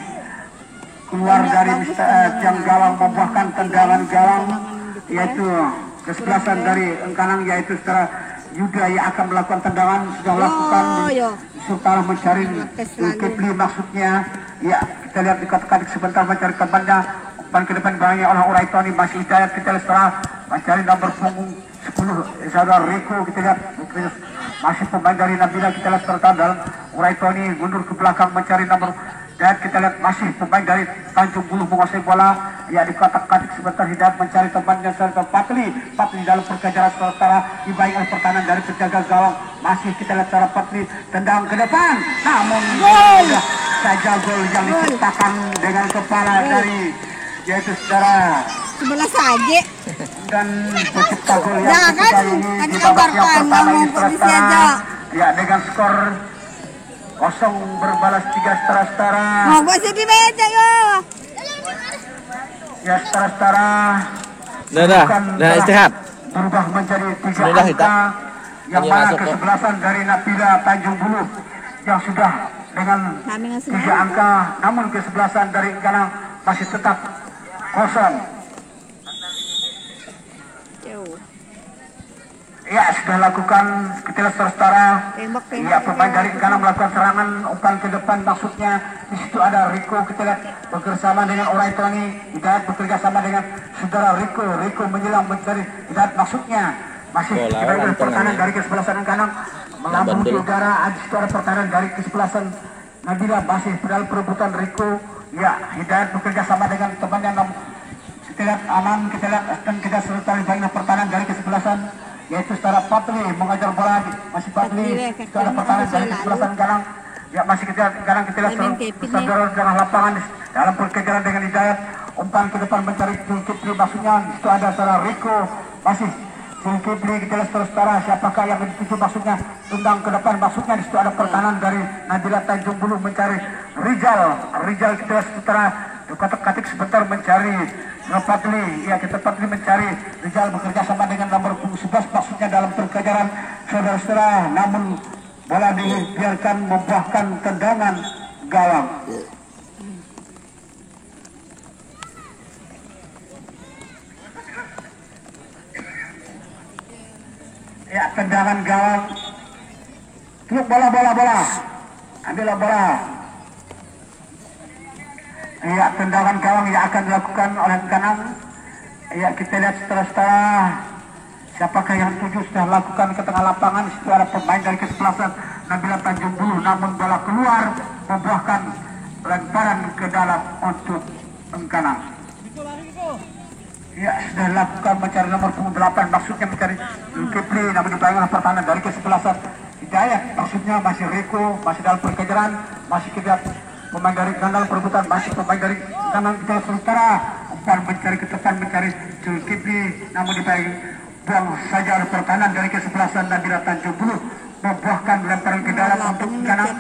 keluar dari tiang gawang, membuahkan tendangan gawang yaitu kesebelasan dari Engkanang yaitu saudara Yuda yang akan melakukan tendangan, sudah lakukan setelah mencari Kepli maksudnya. Ya, kita lihat di katik sebentar mencari temannya, umpan ke depan banyak oleh Orai Tony, masih Hidayat kita lihat setelah mencari nomor punggung 10 saudara Riko, kita lihat masih pemain dari Nabila, kita lihat serta dalam Orai Tony mundur ke belakang mencari nomor, dan kita lihat masih pemain dari Tanjung Bulu menguasai bola. Ya, di katik sebentar Hidayat mencari temannya serta Patli dalam perkejaran saudara dibaik oleh pertahanan dari penjaga gawang, masih kita lihat secara Patli tendang ke depan, namun sudah saja gol yang diciptakan dengan kepala dari yaitu saudara 11 saja. dan pencipta gol yang Jangan, ketiga ini kan di babak yang dikabarkan, pertama ini ngomong polisi saudara. aja. Ya, dengan skor 0 berbalas 3 saudara. Mau buat sedih aja yo. Ya saudara, Dah istirahat. berubah menjadi 3 Sudah, angka yang Ini mana masuk, kok. kesebelasan dari Nabila Tanjung Bulu yang sudah dengan Kami ngasih 3 angka, namun kesebelasan dari Engkanang masih tetap kosong. Ya, sudah lakukan kita lihat saudara. Tembak. Ya, pemain dari Engkanang melakukan serangan umpan ke depan, maksudnya di situ ada Riko, kita lihat bekerjasama dengan Orai Tony, Hidayat bekerja sama dengan saudara Riko menyerang mencari Hidayat, maksudnya masih Bola, kita lihat langsung pertahanan aja. dari kesebelasan Engkanang melambung di Bandul. udara, ada situ ada pertahanan dari kesebelasan Nabila, masih dalam perebutan Riko. Ya, Hidayat bekerja sama dengan temannya, kita lihat aman, kita lihat dan kita serta banyak pertahanan dari kesebelasan yaitu secara Patli mengajar bola, masih Patli itu ada pertahanan dari kesebelasan Engkanang. Ya, masih kita lihat saudara tengah lapangan dalam perkejaran dengan Hidayat, umpan ke depan mencari Zulkifli, maksudnya itu ada saudara Riko, masih Zulkifli, kita lihat saudara siapakah yang dituju, maksudnya tendang ke depan, maksudnya di situ ada pertahanan dari Nabila Tanjung Bulu mencari Rizal kita lihat saudara katik sebentar mencari Patli. Ya, kita Patli mencari Rizal bekerja sama dengan nomor 11, maksudnya dalam perkejaran saudara-saudara, namun bola dibiarkan membuahkan tendangan gawang. Ya, tendangan gawang. Truk bola. Ambillah bola. Ya, tendangan gawang yang akan dilakukan oleh Engkanang. Ya, kita lihat setelah siapakah yang tuju sudah lakukan ke tengah lapangan. Itu ada pemain dari kesebelasan Nabila Tanjung Bulu, namun bola keluar membuahkan lemparan ke dalam untuk Engkanang. Ya, sudah lakukan mencari nomor punggung 8, maksudnya mencari Kepli, namun dibayang pertahanan dari kesebelasan Hidayat, maksudnya masih Riko, masih dalam perkejaran, masih kita pemain dari Engkanang perebutan, masih pemain dari Engkanang kita sementara umpan mencari ke depan mencari Zulkifli, namun dibayang buang saja oleh pertahanan dari kesebelasan Nabila Tanjung Bulu, membuahkan lemparan ke dalam untuk Engkanang.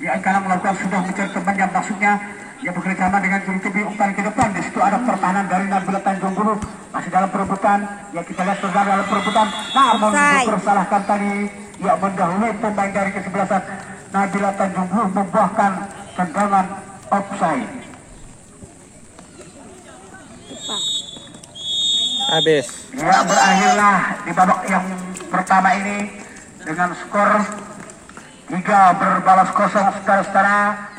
Ya, Engkanang melakukan sudah mencari teman yang maksudnya ya bekerjasama dengan Zulkifli, umpan ke depan, di situ ada pertahanan dari Nabila Tanjung Bulu masih dalam perebutan. Ya, kita lihat saudara dalam perebutan, namun dipersalahkan tadi, ya mendahului pemain dari kesebelasan Nabila Tanjung Bulu, membuahkan tendangan offside. Habis. Ya, berakhirlah di babak yang pertama ini dengan skor 3 berbalas kosong saudara-saudara.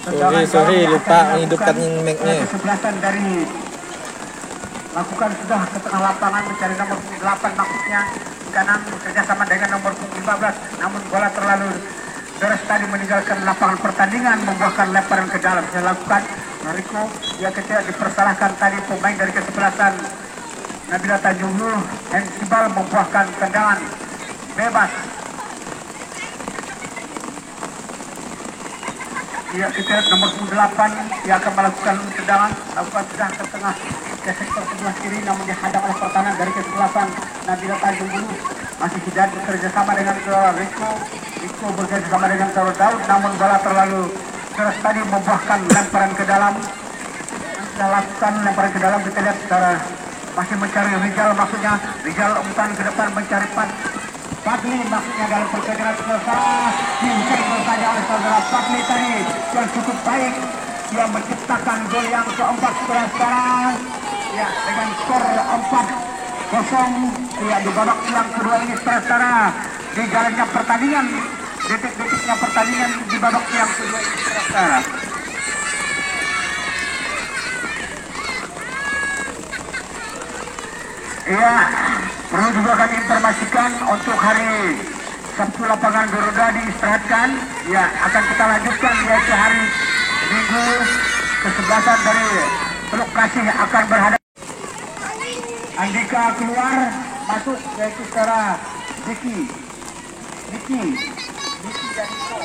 Sorry, lupa menghidupkan mic-nya. Kesebelasan dari lakukan sudah ke tengah lapangan mencari nomor 8 maksudnya kanan bekerja sama dengan nomor 15, namun bola terlalu deras tadi meninggalkan lapangan pertandingan, membuahkan lemparan ke dalam. Saya lakukan Rico, ya ketika dipersalahkan tadi pemain dari kesebelasan Nabila Tanjung Nur, Hensibal membuahkan tendangan bebas. Ya, kita lihat nomor 8 dia akan melakukan tendangan, lakukan sudah ke tengah ke sektor sebelah kiri, namun dihadang oleh pertahanan dari kesebelasan Nabila Tanjung Nur. Masih tidak bekerja sama dengan Rico bekerja sama dengan Daud, namun bola terlalu keras tadi membuahkan lemparan ke dalam. Sudah lakukan lemparan ke dalam, kita lihat secara masih mencari Rizal, maksudnya Rizal umpan ke depan mencari Fadli, maksudnya dalam perkejaran selesai diucapkan saja oleh saudara Fadli tadi yang cukup baik, dia menciptakan gol yang keempat sekarang ya dengan skor 4-0 ya di babak yang kedua ini setara di jalannya pertandingan, detik-detiknya pertandingan di babak yang kedua ini setara. Iya, perlu juga kami informasikan untuk hari Sabtu lapangan beroda diistirahatkan. Ya, akan kita lanjutkan yaitu hari Minggu kesebelasan dari Teluk Kasih akan berhadapan. Andika keluar, masuk yaitu secara Diki dan Niko.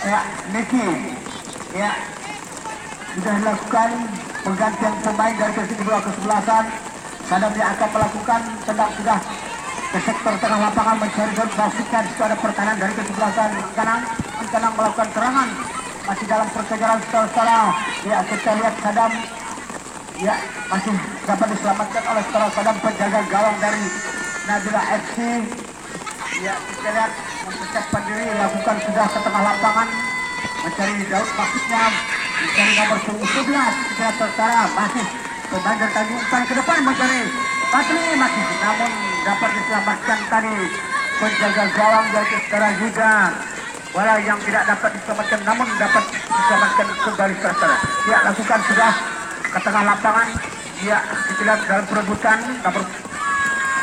Ya, Niki. Ya, sudah dilakukan penggantian pemain dari kedua kesebelasan. Sadam dia akan melakukan tendang sudah ke sektor tengah lapangan mencari gol, maksudnya di situ ada pertahanan dari kesebelasan Kanang melakukan serangan masih dalam perkejaran secara ya kita lihat Sadam ya masih dapat diselamatkan oleh Sadam penjaga gawang dari Nabila FC. Ya kita lihat mempersiapkan diri lakukan sudah ke tengah lapangan mencari Daud, maksudnya mencari nomor 11 kita tertara masih pemain dari Tanjung ke depan mencari Patri masih, namun dapat diselamatkan tadi penjaga gawang dari secara juga bola yang tidak dapat diselamatkan namun dapat diselamatkan kembali tertara. Dia lakukan sudah ke tengah lapangan, dia kita lihat dalam perebutan nomor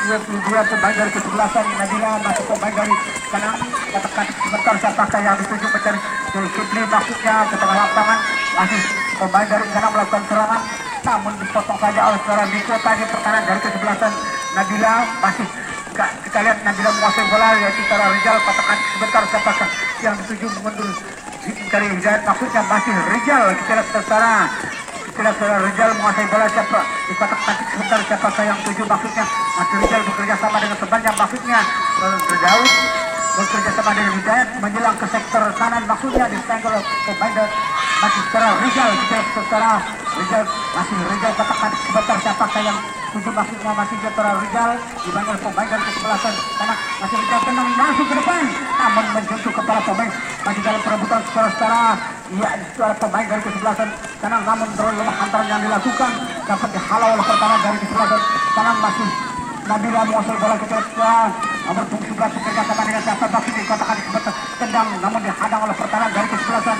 22 pemain dari kesebelasan Nabila masuk pemain dari Kanang, katakan sebentar siapakah yang dituju mencari Zulkifli, maksudnya ke tengah lapangan masih pemain dari Kanang melakukan serangan namun dipotong saja oleh saudara Miko tadi pertahanan dari kesebelasan Nabila. Masih kita lihat Nabila menguasai bola yaitu secara Rizal, katakan sebentar siapakah yang dituju mengundur mencari Hidayat, maksudnya masih Rizal. Kita lihat secara Rizal menguasai bola, siapa dikotak cantik sebentar siapakah yang tuju, maksudnya masih Rizal bekerja sama dengan sebanyak, maksudnya Daud bekerja sama dengan Hidayat menjelang ke sektor kanan, maksudnya disenggol pemain masih secara Rizal. Kita lihat secara Rizal masih Rizal kotak cantik sebentar siapakah yang tuju, maksudnya masih secara Rizal dibangun pemain dari kesebelasan karena masih Rizal tenang langsung ke depan namun menjuntuk kepala pemain masih dalam perebutan secara ya secara pemain dari kesebelasan Kanang, namun terlalu lemah antaran yang dilakukan dapat dihalau oleh pertahanan dari kesebelasan Kanang. Masih Nabila menguasai bola kita nomor 17 bekerja sama dengan siapa Bakti dikatakan sebentar tendang namun dihadang oleh pertahanan dari kesebelasan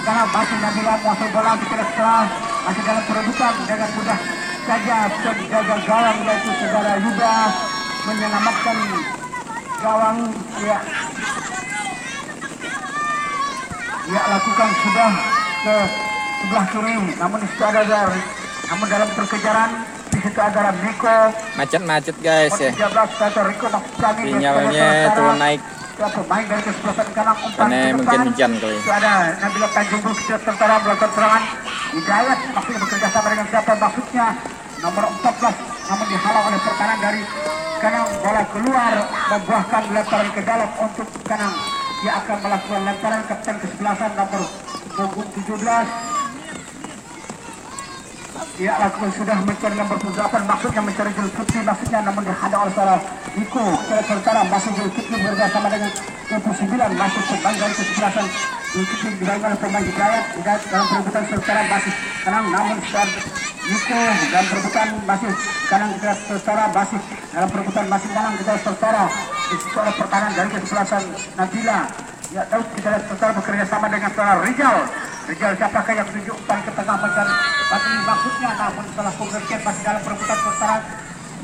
karena masih Nabila menguasai bola kita masih dalam perebutan dengan mudah saja penjaga gawang yaitu saudara Yuda menyelamatkan gawang ya lakukan sudah ke sebelah kiri namun di situ ada namun dalam perkejaran di situ ada Miko Macet guys ya. 13 Rico sinyalnya turun naik pemain dari kesebelasan Kanang umpan karena ke mungkin depan. hujan kali. Itu ada Nabila Tanjung Bukit tentara melakukan serangan. Hidayat maksudnya bekerja sama dengan siapa, maksudnya nomor 14 namun dihalau oleh pertahanan dari Kanang. Bola keluar membuahkan lemparan ke dalam untuk Kanang. Dia akan melakukan lemparan kapten kesebelasan nomor 17. Dia lakukan sudah mencari nomor 28 maksudnya mencari Zulkifli, maksudnya namun dihadang oleh saudara Niko sementara masih Zulkifli bekerja sama dengan 29 masih pemain dari kesebelasan Zulkifli dibangun oleh pemain Hidayat dalam perebutan sementara masih Kanang namun Niko dalam perebutan masih Kanang kita sementara masih dalam perebutan masih Kanang kita sementara di situ ada pertahanan dari kesebelasan Nabila Ya, Daud kita lihat sebentar bekerja sama dengan saudara Rizal. Rizal siapakah yang menuju umpan ke tengah mencari Fadli maksudnya, namun setelah pengertian masih dalam perebutan sementara.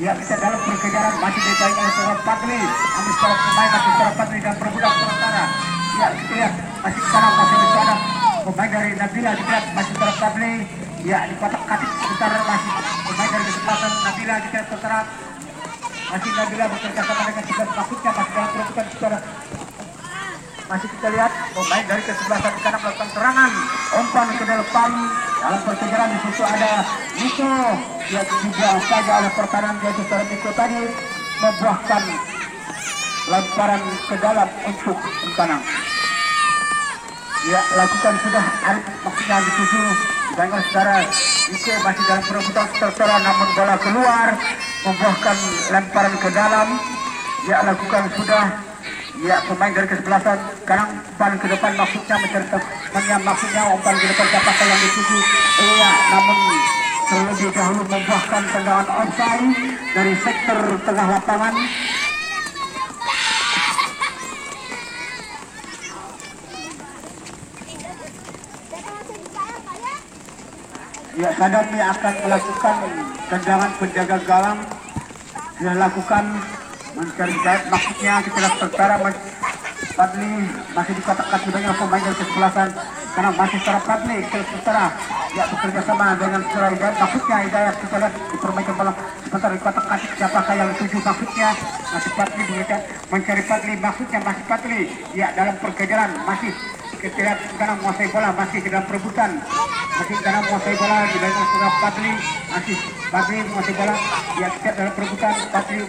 Ya, kita dalam perkejaran masih dibaik oleh saudara Fadli. Ambil seorang pemain masih saudara Fadli dan perebutan sementara. Ya, kita lihat masih ke sana masih ada pemain dari Nabila, kita lihat masih saudara Fadli. Ya, di kotak katik sebentar masih pemain dari kesempatan Nabila, kita lihat sementara masih Nabila bekerja sama dengan tiga maksudnya masih dalam perebutan sementara. Masih kita lihat pemain dari kesebelasan kanan melakukan serangan umpan ke depan dalam perkejaran. Di situ ada Niko yang juga saja oleh pertahanan yaitu seorang Niko tadi membuahkan lemparan ke dalam untuk umpanang. Ya, lakukan sudah Arif maksudnya dituju dengan saudara Niko masih dalam perebutan tertera namun bola keluar membuahkan lemparan ke dalam. Ya, lakukan sudah. Ya, pemain dari kesebelasan sekarang umpan ke depan maksudnya mencari temannya maksudnya umpan ke depan siapakah yang dituju. Iya, namun terlebih dahulu membuahkan tendangan offside dari sektor tengah lapangan. Ya, Sadami akan melakukan tendangan penjaga gawang. Sudah lakukan mencari jahit maksudnya kita lihat tertara Fadli masih dikotak-katik dengan pemain dari kesebelasan karena masih secara Fadli tertara ya bekerja sama dengan saudara Hidayat maksudnya Hidayat kita lihat dipermainkan bola sebentar dikotak-katik siapakah yang tuju maksudnya masih Fadli begitu mencari Fadli maksudnya masih Fadli ya dalam perkejaran masih kita lihat sekarang menguasai bola masih dalam perebutan masih dalam menguasai bola di belakang saudara Fadli masih Fadli menguasai bola ya kita dalam perebutan Fadli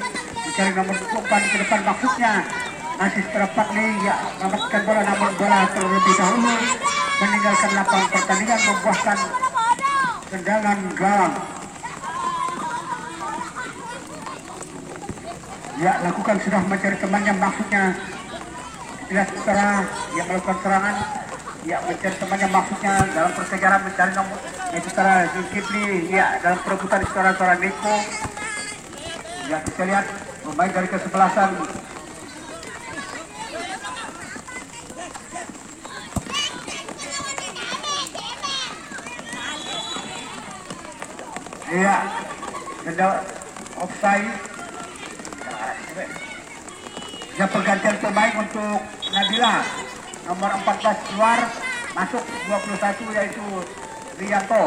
mencari nomor 24 ke depan maksudnya masih setelah Fadli ya mendapatkan bola namun bola terlebih dahulu meninggalkan lapangan pertandingan membuahkan tendangan gawang. Ya, lakukan sudah mencari temannya maksudnya lihat setelah yang melakukan serangan ya mencari temannya maksudnya dalam perkejaran mencari nomor yaitu setelah Zulkifli ya dalam perebutan setelah Niko ya kita lihat pemain dari kesebelasan iya tendangan offside ya pergantian pemain untuk Nabila nomor 14 keluar masuk 21 yaitu Rianto.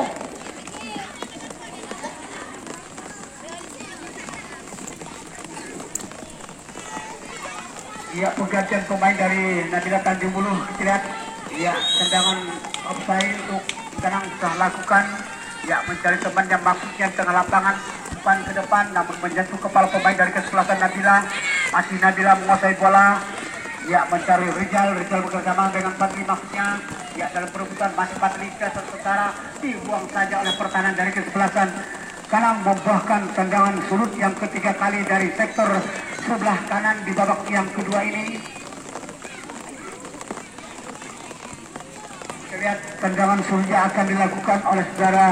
Ya, pergantian pemain dari Nabila Tanjung Bulu kita lihat ya tendangan offside untuk sekarang sudah lakukan ya mencari teman yang maksudnya tengah lapangan umpan ke depan namun menjatuh kepala pemain dari kesebelasan Nabila masih Nabila menguasai bola ya mencari Rizal bekerjasama dengan Fadli maksudnya ya dalam perebutan masih Fadli sementara dibuang saja oleh pertahanan dari kesebelasan karena membuahkan tendangan surut yang ketiga kali dari sektor sebelah kanan di babak yang kedua ini. Kita lihat tendangan surutnya akan dilakukan oleh saudara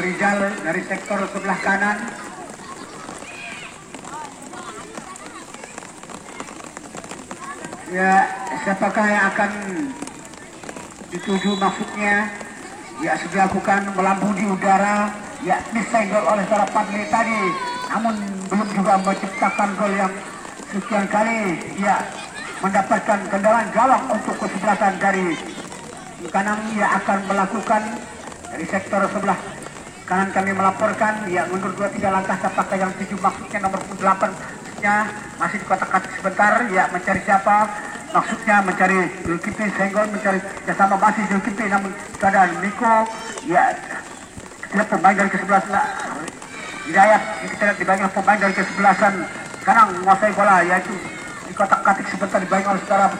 Rizal dari sektor sebelah kanan. Ya, siapakah yang akan dituju maksudnya? Ya, sudah dilakukan melambung di udara. Ya, disenggol oleh saudara Fadli tadi. Namun belum juga menciptakan gol yang sekian kali. Ya, mendapatkan tendangan gawang untuk kesebelasan dari kanan. Ia akan melakukan dari sektor sebelah kanan kami melaporkan. Ya, mundur 2-3 langkah. Siapakah yang tuju maksudnya nomor 8 masih di kotak-katik sebentar. Ya, mencari siapa? Maksudnya mencari Zulkifli senggol mencari bersama masih Zulkifli namun keadaan Niko ya kita pemain dari kesebelasan Hidayat kita lihat dibangun pemain dari kesebelasan sekarang menguasai bola yaitu di kotak-katik sebentar dibangun oleh saudara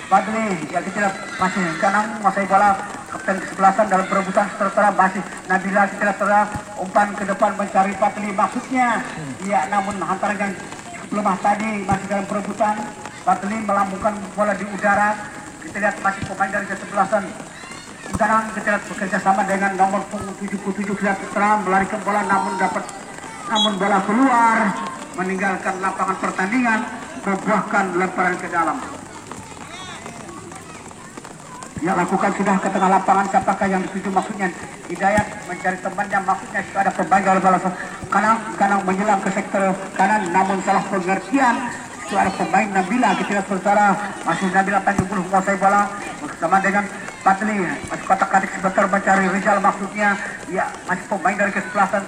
Fadli ya kita lihat masih sekarang menguasai bola kapten kesebelasan dalam perebutan setelah masih Nabila kita lihat setelah umpan ke depan mencari Fadli maksudnya ya namun hantaran yang lemah tadi masih dalam perebutan Fadli melambungkan bola di udara. Kita lihat masih pemain dari kesebelasan. Sekarang kita lihat bekerja sama dengan nomor 77 lihat setelah melarikan bola namun bola keluar meninggalkan lapangan pertandingan membuahkan lemparan ke dalam. Ya, lakukan sudah ke tengah lapangan. Siapakah yang dituju maksudnya? Hidayat mencari temannya, maksudnya itu ada pemain dari balas kanan menjelang ke sektor kanan, namun salah pengertian. Itu ada pemain Nabila, kita lihat saudara, masih Nabila Tanjung Bulu menguasai bola bersama dengan Patli, masih kotak-katik sebentar mencari Rizal maksudnya. Ya, masih pemain dari kesebelasan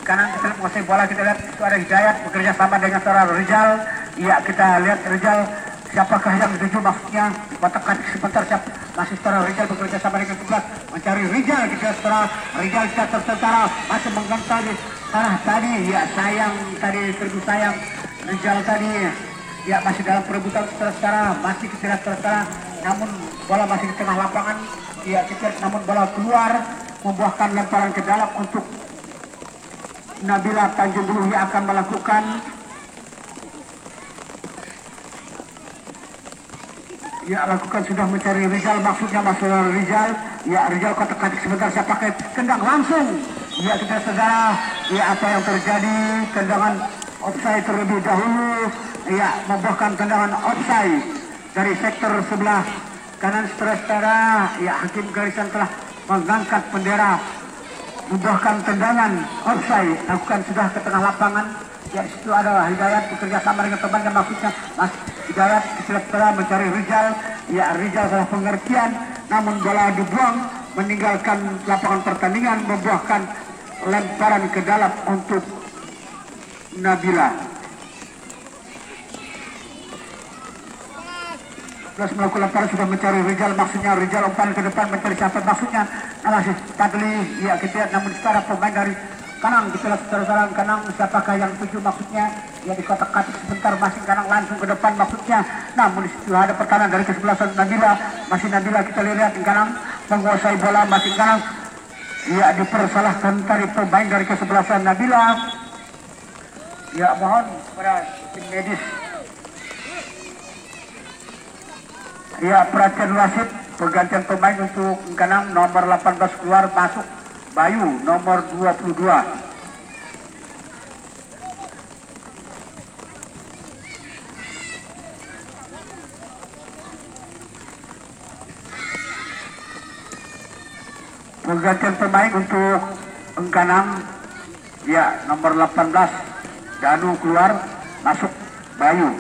kanan kita lihat menguasai bola, kita lihat itu ada Hidayat bekerja sama dengan saudara Rizal. Ya, kita lihat Rizal, siapakah yang dituju maksudnya? Kotak-katik sebentar, masih saudara Rizal bekerja sama dengan 11 mencari Rizal, kita saudara Rizal kita tertentara masih menggantar di tanah tadi. Ya, sayang tadi, terlalu sayang Rizal tadi. Ya, masih dalam perebutan secara masih kita lihat secara, namun bola masih di tengah lapangan. Ya, kita namun bola keluar membuahkan lemparan ke dalam untuk Nabila Tanjung Bulu yang akan melakukan lakukan sudah mencari Rizal maksudnya masuk Rizal. Ya, Rizal kotak-katik sebentar, saya pakai tendang langsung. Ya, kita saudara, ya apa yang terjadi, tendangan offside terlebih dahulu. Ya, membuahkan tendangan offside dari sektor sebelah kanan saudara. Ya, hakim garisan telah mengangkat bendera membuahkan tendangan offside. Lakukan sudah ke tengah lapangan. Ya, di situ ada Hidayat bekerja sama dengan temannya maksudnya Mas Hidayat setelah mencari Rizal. Ya, Rizal salah pengertian, namun bola dibuang meninggalkan lapangan pertandingan, membuahkan lemparan ke dalam untuk Nabila. Terus melakukan lemparan sudah mencari Rizal maksudnya. Rizal umpan ke depan mencari siapa maksudnya. Masih Padli. Ya, kita lihat namun sekarang pemain dari Kanang, kita lihat saudara Kanang, siapakah yang tuju maksudnya. Ya, di kotak-katik sebentar, masih Kanang langsung ke depan maksudnya. Namun di situ ada pertahanan dari kesebelasan Nabila. Masih Nabila, kita lihat Kanang menguasai bola, masih Kanang. Ya, dipersalahkan dari pemain dari kesebelasan Nabila. Ya, mohon kepada tim medis. Ya, perhatian wasit, pergantian pemain untuk Kanang, nomor 18 keluar, masuk Bayu nomor 22. Pergantian pemain untuk Kanang, ya nomor 18 Danu keluar, masuk Bayu.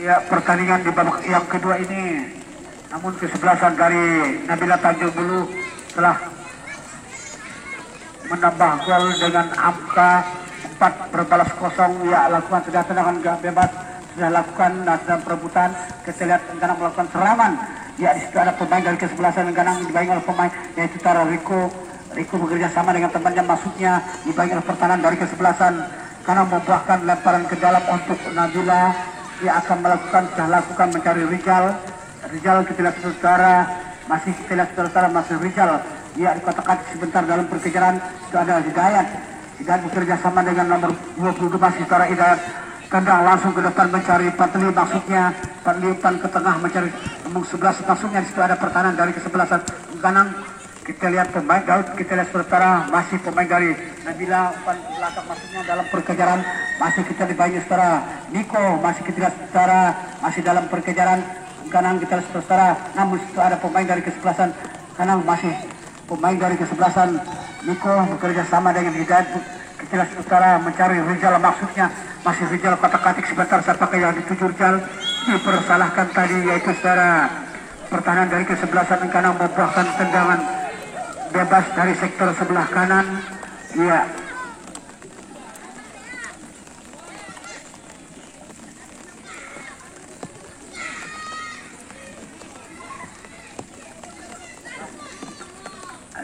Ya, pertandingan di babak yang kedua ini, namun kesebelasan dari Nabila Tanjung Bulu telah menambah gol dengan angka 4-0. Ya, lakukan sudah tendangan bebas, sudah lakukan dan perebutan. Kita lihat Ganang melakukan serangan. Ya, di situ ada pemain dari kesebelasan Ganang dibayangi oleh pemain yaitu Tara Riko. Riko bekerja sama dengan temannya maksudnya, dibayangi oleh pertahanan dari kesebelasan Ganang membuahkan lemparan ke dalam untuk Nabila. Dia akan lakukan mencari Rizal. Rizal kita lihat saudara, masih kita lihat saudara, masih Rizal. Ya, di kotak-katik sebentar dalam perkejaran itu ada Hidayat. Hidayat bekerja sama dengan nomor 22 masih saudara Hidayat. Tendang langsung ke depan mencari Patli maksudnya. Patli umpan ke tengah mencari nomor 11 maksudnya. Di situ ada pertahanan dari kesebelasan Ganang. Kita lihat pemain Daud, kita lihat saudara, masih pemain dari Nabila umpan ke belakang maksudnya dalam perkejaran. Masih kita dibayangi saudara Niko, masih kita lihat saudara, masih dalam perkejaran Kanang, kita lihat saudara. Namun itu ada pemain dari kesebelasan Kanang, masih pemain dari kesebelasan Niko bekerja sama dengan Hidayat. Kita lihat saudara mencari Rizal maksudnya. Masih Rizal kotak-katik sebentar, siapakah yang dituju Rizal. Dipersalahkan tadi yaitu saudara pertahanan dari kesebelasan Kanang membuahkan tendangan bebas dari sektor sebelah kanan. Ya,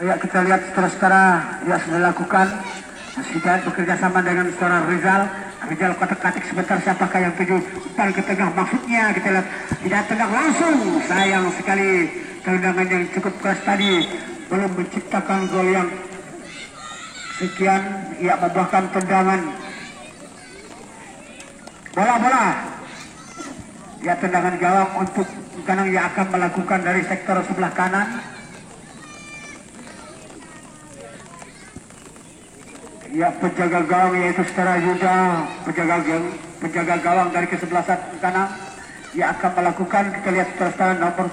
ya kita lihat saudara-saudara, ya sudah lakukan. Hidayat bekerja sama dengan saudara Rizal. Rizal kotak-katik sebentar, siapakah yang tuju umpan ke tengah maksudnya. Kita lihat Hidayat tendang langsung, sayang sekali tendangan yang cukup keras tadi belum menciptakan gol yang sekian. Ya, membuahkan tendangan bola Ya, tendangan gawang untuk Kanang yang akan melakukan dari sektor sebelah kanan. Ya, penjaga gawang yaitu Saudara Yuda, penjaga gawang dari kesebelasan kanan yang akan melakukan, kita lihat Saudara nomor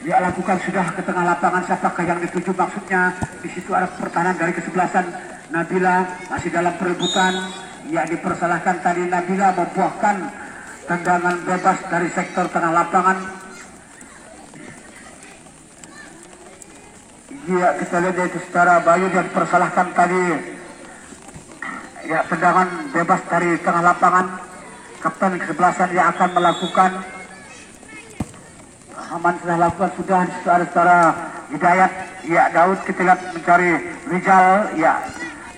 dia lakukan sudah ke tengah lapangan, siapakah yang dituju maksudnya. Di situ ada pertahanan dari kesebelasan Nabila masih dalam perebutan. Ya, dipersalahkan tadi Nabila membuahkan tendangan bebas dari sektor tengah lapangan. Ya, kita lihat itu Saudara Bayu yang dipersalahkan tadi. Ya, tendangan bebas dari tengah lapangan. Kapten kesebelasan yang akan melakukan. Aman sudah lakukan, sudah Saudara Hidayat. Ya, Daud kita lihat mencari Rizal. Ya,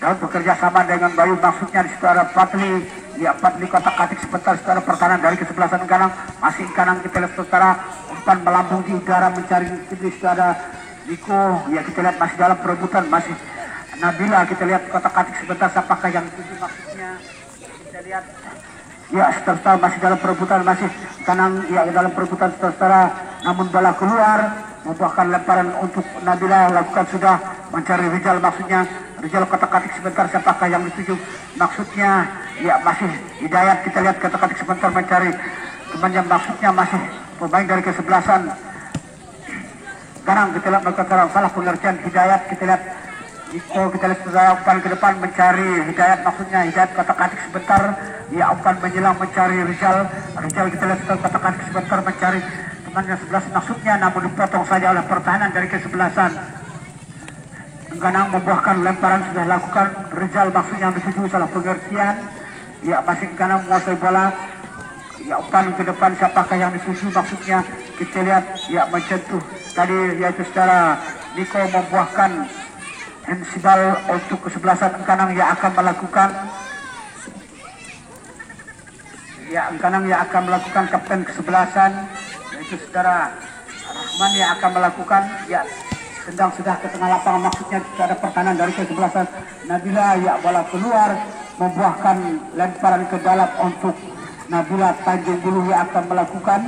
Daud bekerja sama dengan Bayu, maksudnya di Saudara Patli. Ya, Patli kotak-katik sebentar Saudara pertahanan dari kesebelasan kanan. Masih kanan kita lihat Saudara umpan melambung di udara mencari Saudara Niko. Ya, kita lihat masih dalam perebutan, masih Nabila kita lihat kotak-katik sebentar, siapakah yang dituju maksudnya. Kita lihat ya, Saudara masih dalam perebutan, masih kanan ya dalam perebutan Saudara, namun bola keluar membuahkan lemparan untuk Nabila, lakukan sudah mencari Rizal, maksudnya Rizal kotak-katik sebentar, siapakah yang dituju maksudnya. Ya, masih Hidayat kita lihat kotak-katik sebentar mencari temannya, maksudnya masih pemain dari kesebelasan sekarang kita lihat melakukan salah pengertian Hidayat, kita lihat kita lihat Saudara umpan ke depan mencari Hidayat, maksudnya Hidayat kotak-katik sebentar. Ya, umpan menjelang mencari Rizal kita lihat Saudara kotak-katik sebentar mencari temannya 11 maksudnya, namun dipotong saja oleh pertahanan dari kesebelasan. Ganang membuahkan lemparan sudah lakukan Rizal, maksudnya dituju salah pengertian. Ya, masih Ganang menguasai bola. Ya, umpan ke depan siapakah yang dituju maksudnya, kita lihat ya mencentuh tadi yaitu Saudara Niko membuahkan Ensibal untuk kesebelasan Kanang yang akan melakukan. Ya, Kanang yang akan melakukan kapten kesebelasan yaitu Saudara Rahman yang akan melakukan. Ya, tendang sudah ke tengah lapangan, maksudnya ada pertahanan dari kesebelasan Nabila. Ya, bola keluar membuahkan lemparan ke dalam untuk Nabila Tanjung Bulu yang akan melakukan.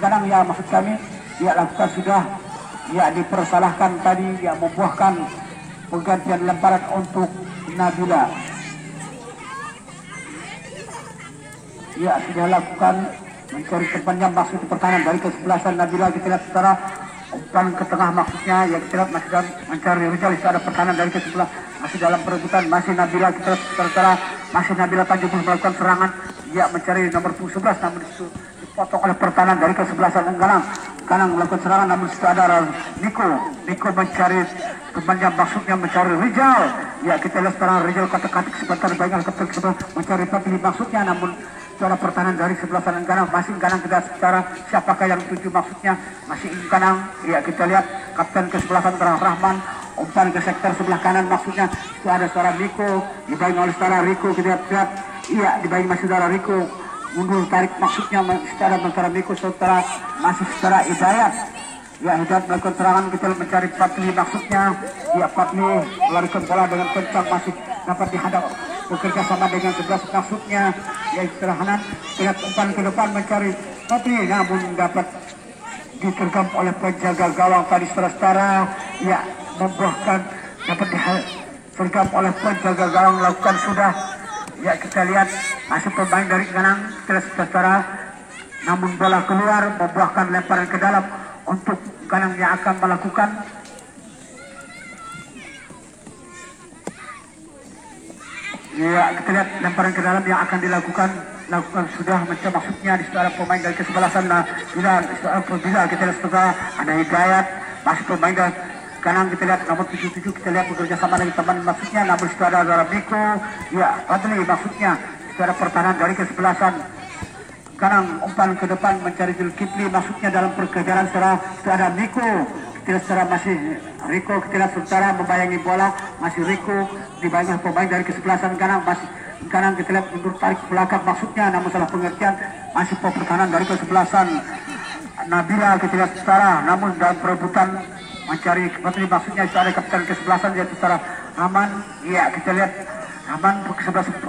Kanang ya maksud kami ya lakukan sudah. Ya, dipersalahkan tadi ya membuahkan penggantian lemparan untuk Nabila. Ya, sudah lakukan mencari temannya, maksud pertahanan dari kesebelasan Nabila. Kita lihat Saudara umpan ke tengah, maksudnya ya kita lihat masih dalam mencari Rizal, ada pertahanan dari kesebelah masih dalam perebutan, masih Nabila kita lihat Saudara, masih Nabila Tanjung Bulu melakukan serangan. Ya, mencari nomor 11 namun disitu dipotong oleh pertahanan dari kesebelasan Kanang melakukan serangan, namun situ ada Niko mencari temannya, maksudnya mencari Rizal. Ya, kita lihat sekarang Rizal kotak-katik sebentar banyak mencari Patli, maksudnya namun secara pertahanan dari sebelasan Kanang masih Kanang kita secara siapakah yang tuju maksudnya masih Kanang. Ya, kita lihat kapten kesebelasan Kanang Rahman umpan ke sektor sebelah kanan, maksudnya itu ada Saudara Niko dibayang oleh Saudara Riko. Kita lihat iya dibayang masih Saudara Riko mundur tarik, maksudnya secara Saudara Niko Saudara masih Saudara Hidayat. Ya, Hidayat melakukan serangan, kita mencari Patli, maksudnya ya Patli melarikan bola dengan kencang, masih dapat dihadap bekerja sama dengan 11 maksudnya ya istirahat. Lihat umpan ke depan mencari Patli, namun dapat ditergam oleh penjaga gawang tadi Saudara. Ya, membuahkan dapat ditergam oleh penjaga gawang, lakukan sudah. Ya, kita lihat masih pemain dari Kanang Saudara, namun bola keluar membuahkan lemparan ke dalam untuk Kanang yang akan melakukan. Ya, kita lihat lemparan ke dalam yang akan dilakukan sudah maksudnya di Saudara pemain dari kesebelasan. Nah, bila kita lihat Saudara ada Hidayat masih pemain dari Kanang, kita lihat nomor 77 kita lihat bekerja sama dengan teman, maksudnya namun itu ada Saudara Niko. Ya, Patli maksudnya Saudara pertahanan dari kesebelasan Kanang umpan ke depan mencari Zulkifli, maksudnya dalam perkejaran Saudara ada Niko. Kita lihat Saudara masih Riko, kita lihat Saudara membayangi bola masih Riko dibayang pemain dari kesebelasan Kanang, masih Kanang kita lihat mundur tarik belakang, maksudnya namun salah pengertian masih pertahanan dari kesebelasan Nabila. Kita lihat Saudara namun dalam perebutan mencari Patli, maksudnya itu ada kapten kesebelasan yaitu Saudara Rahman. Ya, kita lihat Rahman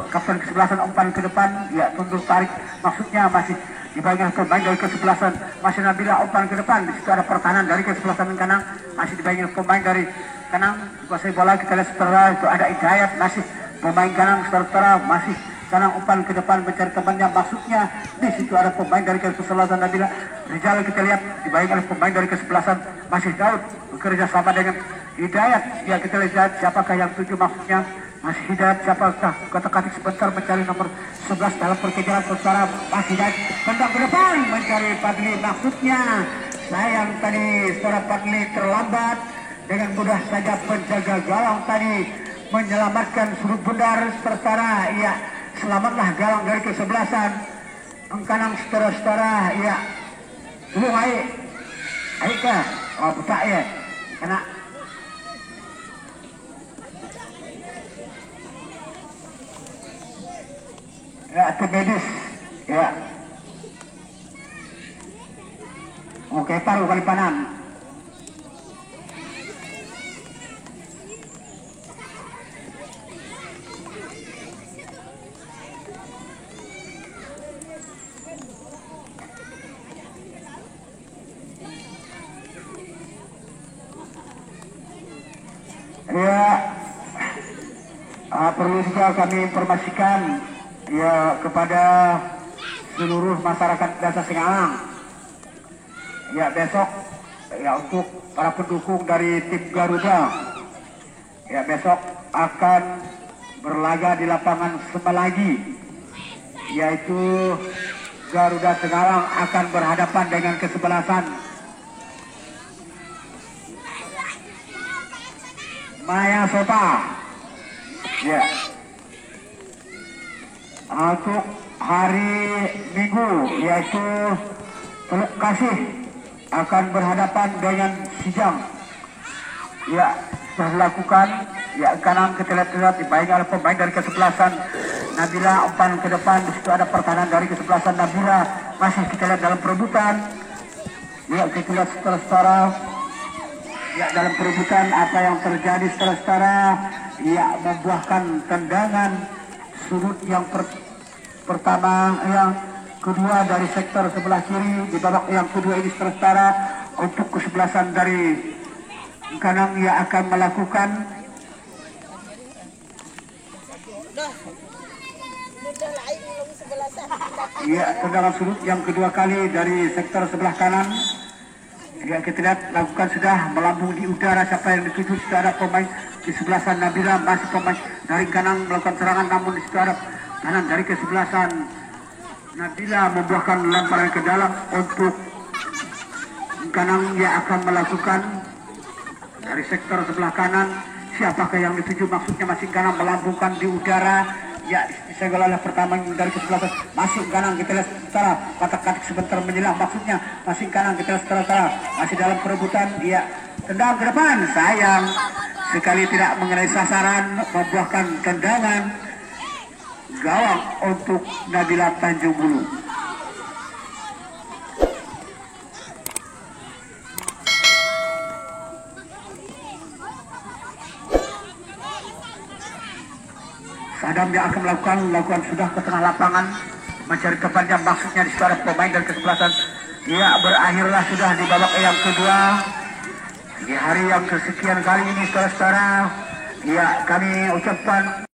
kapten kesebelasan umpan ke depan, ya tundur tarik, maksudnya masih dibayangkan pemain dari kesebelasan masih Nabila umpan ke depan. Di situ ada pertahanan dari kesebelasan Kanang, masih dibayangkan pemain dari Kanang kuasai bola. Kita lihat setelah itu ada Hidayat, masih pemain Kanang setelah masih Kanang umpan ke depan mencari temannya, maksudnya di situ ada pemain dari kesebelasan Nabila. Rizal kita lihat dibayangkan oleh pemain dari kesebelasan masih Daud bekerja sama dengan Hidayat. Ya kita lihat siapakah yang tuju, maksudnya masih Hidayat, siapakah kata-kata sebentar mencari nomor 11 dalam perkejaran secara masih Hidayat tendang ke depan mencari Padli, maksudnya sayang tadi secara Padli terlambat. Dengan mudah saja penjaga gawang tadi menyelamatkan sudut bundar secara ya selamatlah gawang dari kesebelasan Kanang setara ya belum aik kah buta ya kena ya tim medis ya oke paru kali panan. Ya, perlu juga kami informasikan ya kepada seluruh masyarakat Desa Singalang. Ya besok ya untuk para pendukung dari tim Garuda ya besok akan berlaga di lapangan Semelagi, yaitu Garuda Singalang akan berhadapan dengan kesebelasan Maya Sota. Ya. Untuk hari Minggu yaitu Teluk Kasih akan berhadapan dengan Sijang. Ya, sudah dilakukan. Ya, Kanang ketelat-telat dibayangkan oleh pemain dari kesebelasan Nabila umpan ke depan. Di situ ada pertahanan dari kesebelasan Nabila, masih kita lihat dalam perebutan. Ya, kita lihat setara-setara. Ya, dalam perebutan apa yang terjadi setara-setara ya membuahkan tendangan sudut yang pertama, yang kedua dari sektor sebelah kiri. Di babak yang kedua ini setara untuk kesebelasan dari Kanang yang akan melakukan ya tendangan sudut yang kedua kali dari sektor sebelah kanan. Ya kita lihat lakukan sudah melambung di udara, siapa yang dituju. Sudah ada pemain di sebelasan Nabila, masih pemain dari Kanang melakukan serangan, namun di situ ada kanan dari kesebelasan Nabila membuahkan lemparan ke dalam untuk Kanang yang akan melakukan dari sektor sebelah kanan. Siapakah yang dituju, maksudnya masih Kanang melambungkan di udara. Ya, segala pertama dari kesebelasan masih Kanang kita lihat secara katak-katik sebentar menjelang, maksudnya masih Kanang kita lihat secara masih dalam perebutan. Ya, tendang ke depan, sayang sekali tidak mengenai sasaran, membuahkan tendangan gawang untuk Nabila Tanjung Bulu. Sadam yang akan melakukan sudah ke tengah lapangan mencari tempatnya, maksudnya di sekitar pemain dan kesebelasan. Ya, berakhirlah sudah di babak yang kedua di hari yang kesekian kali ini saudara-saudara. Ya, kami ucapkan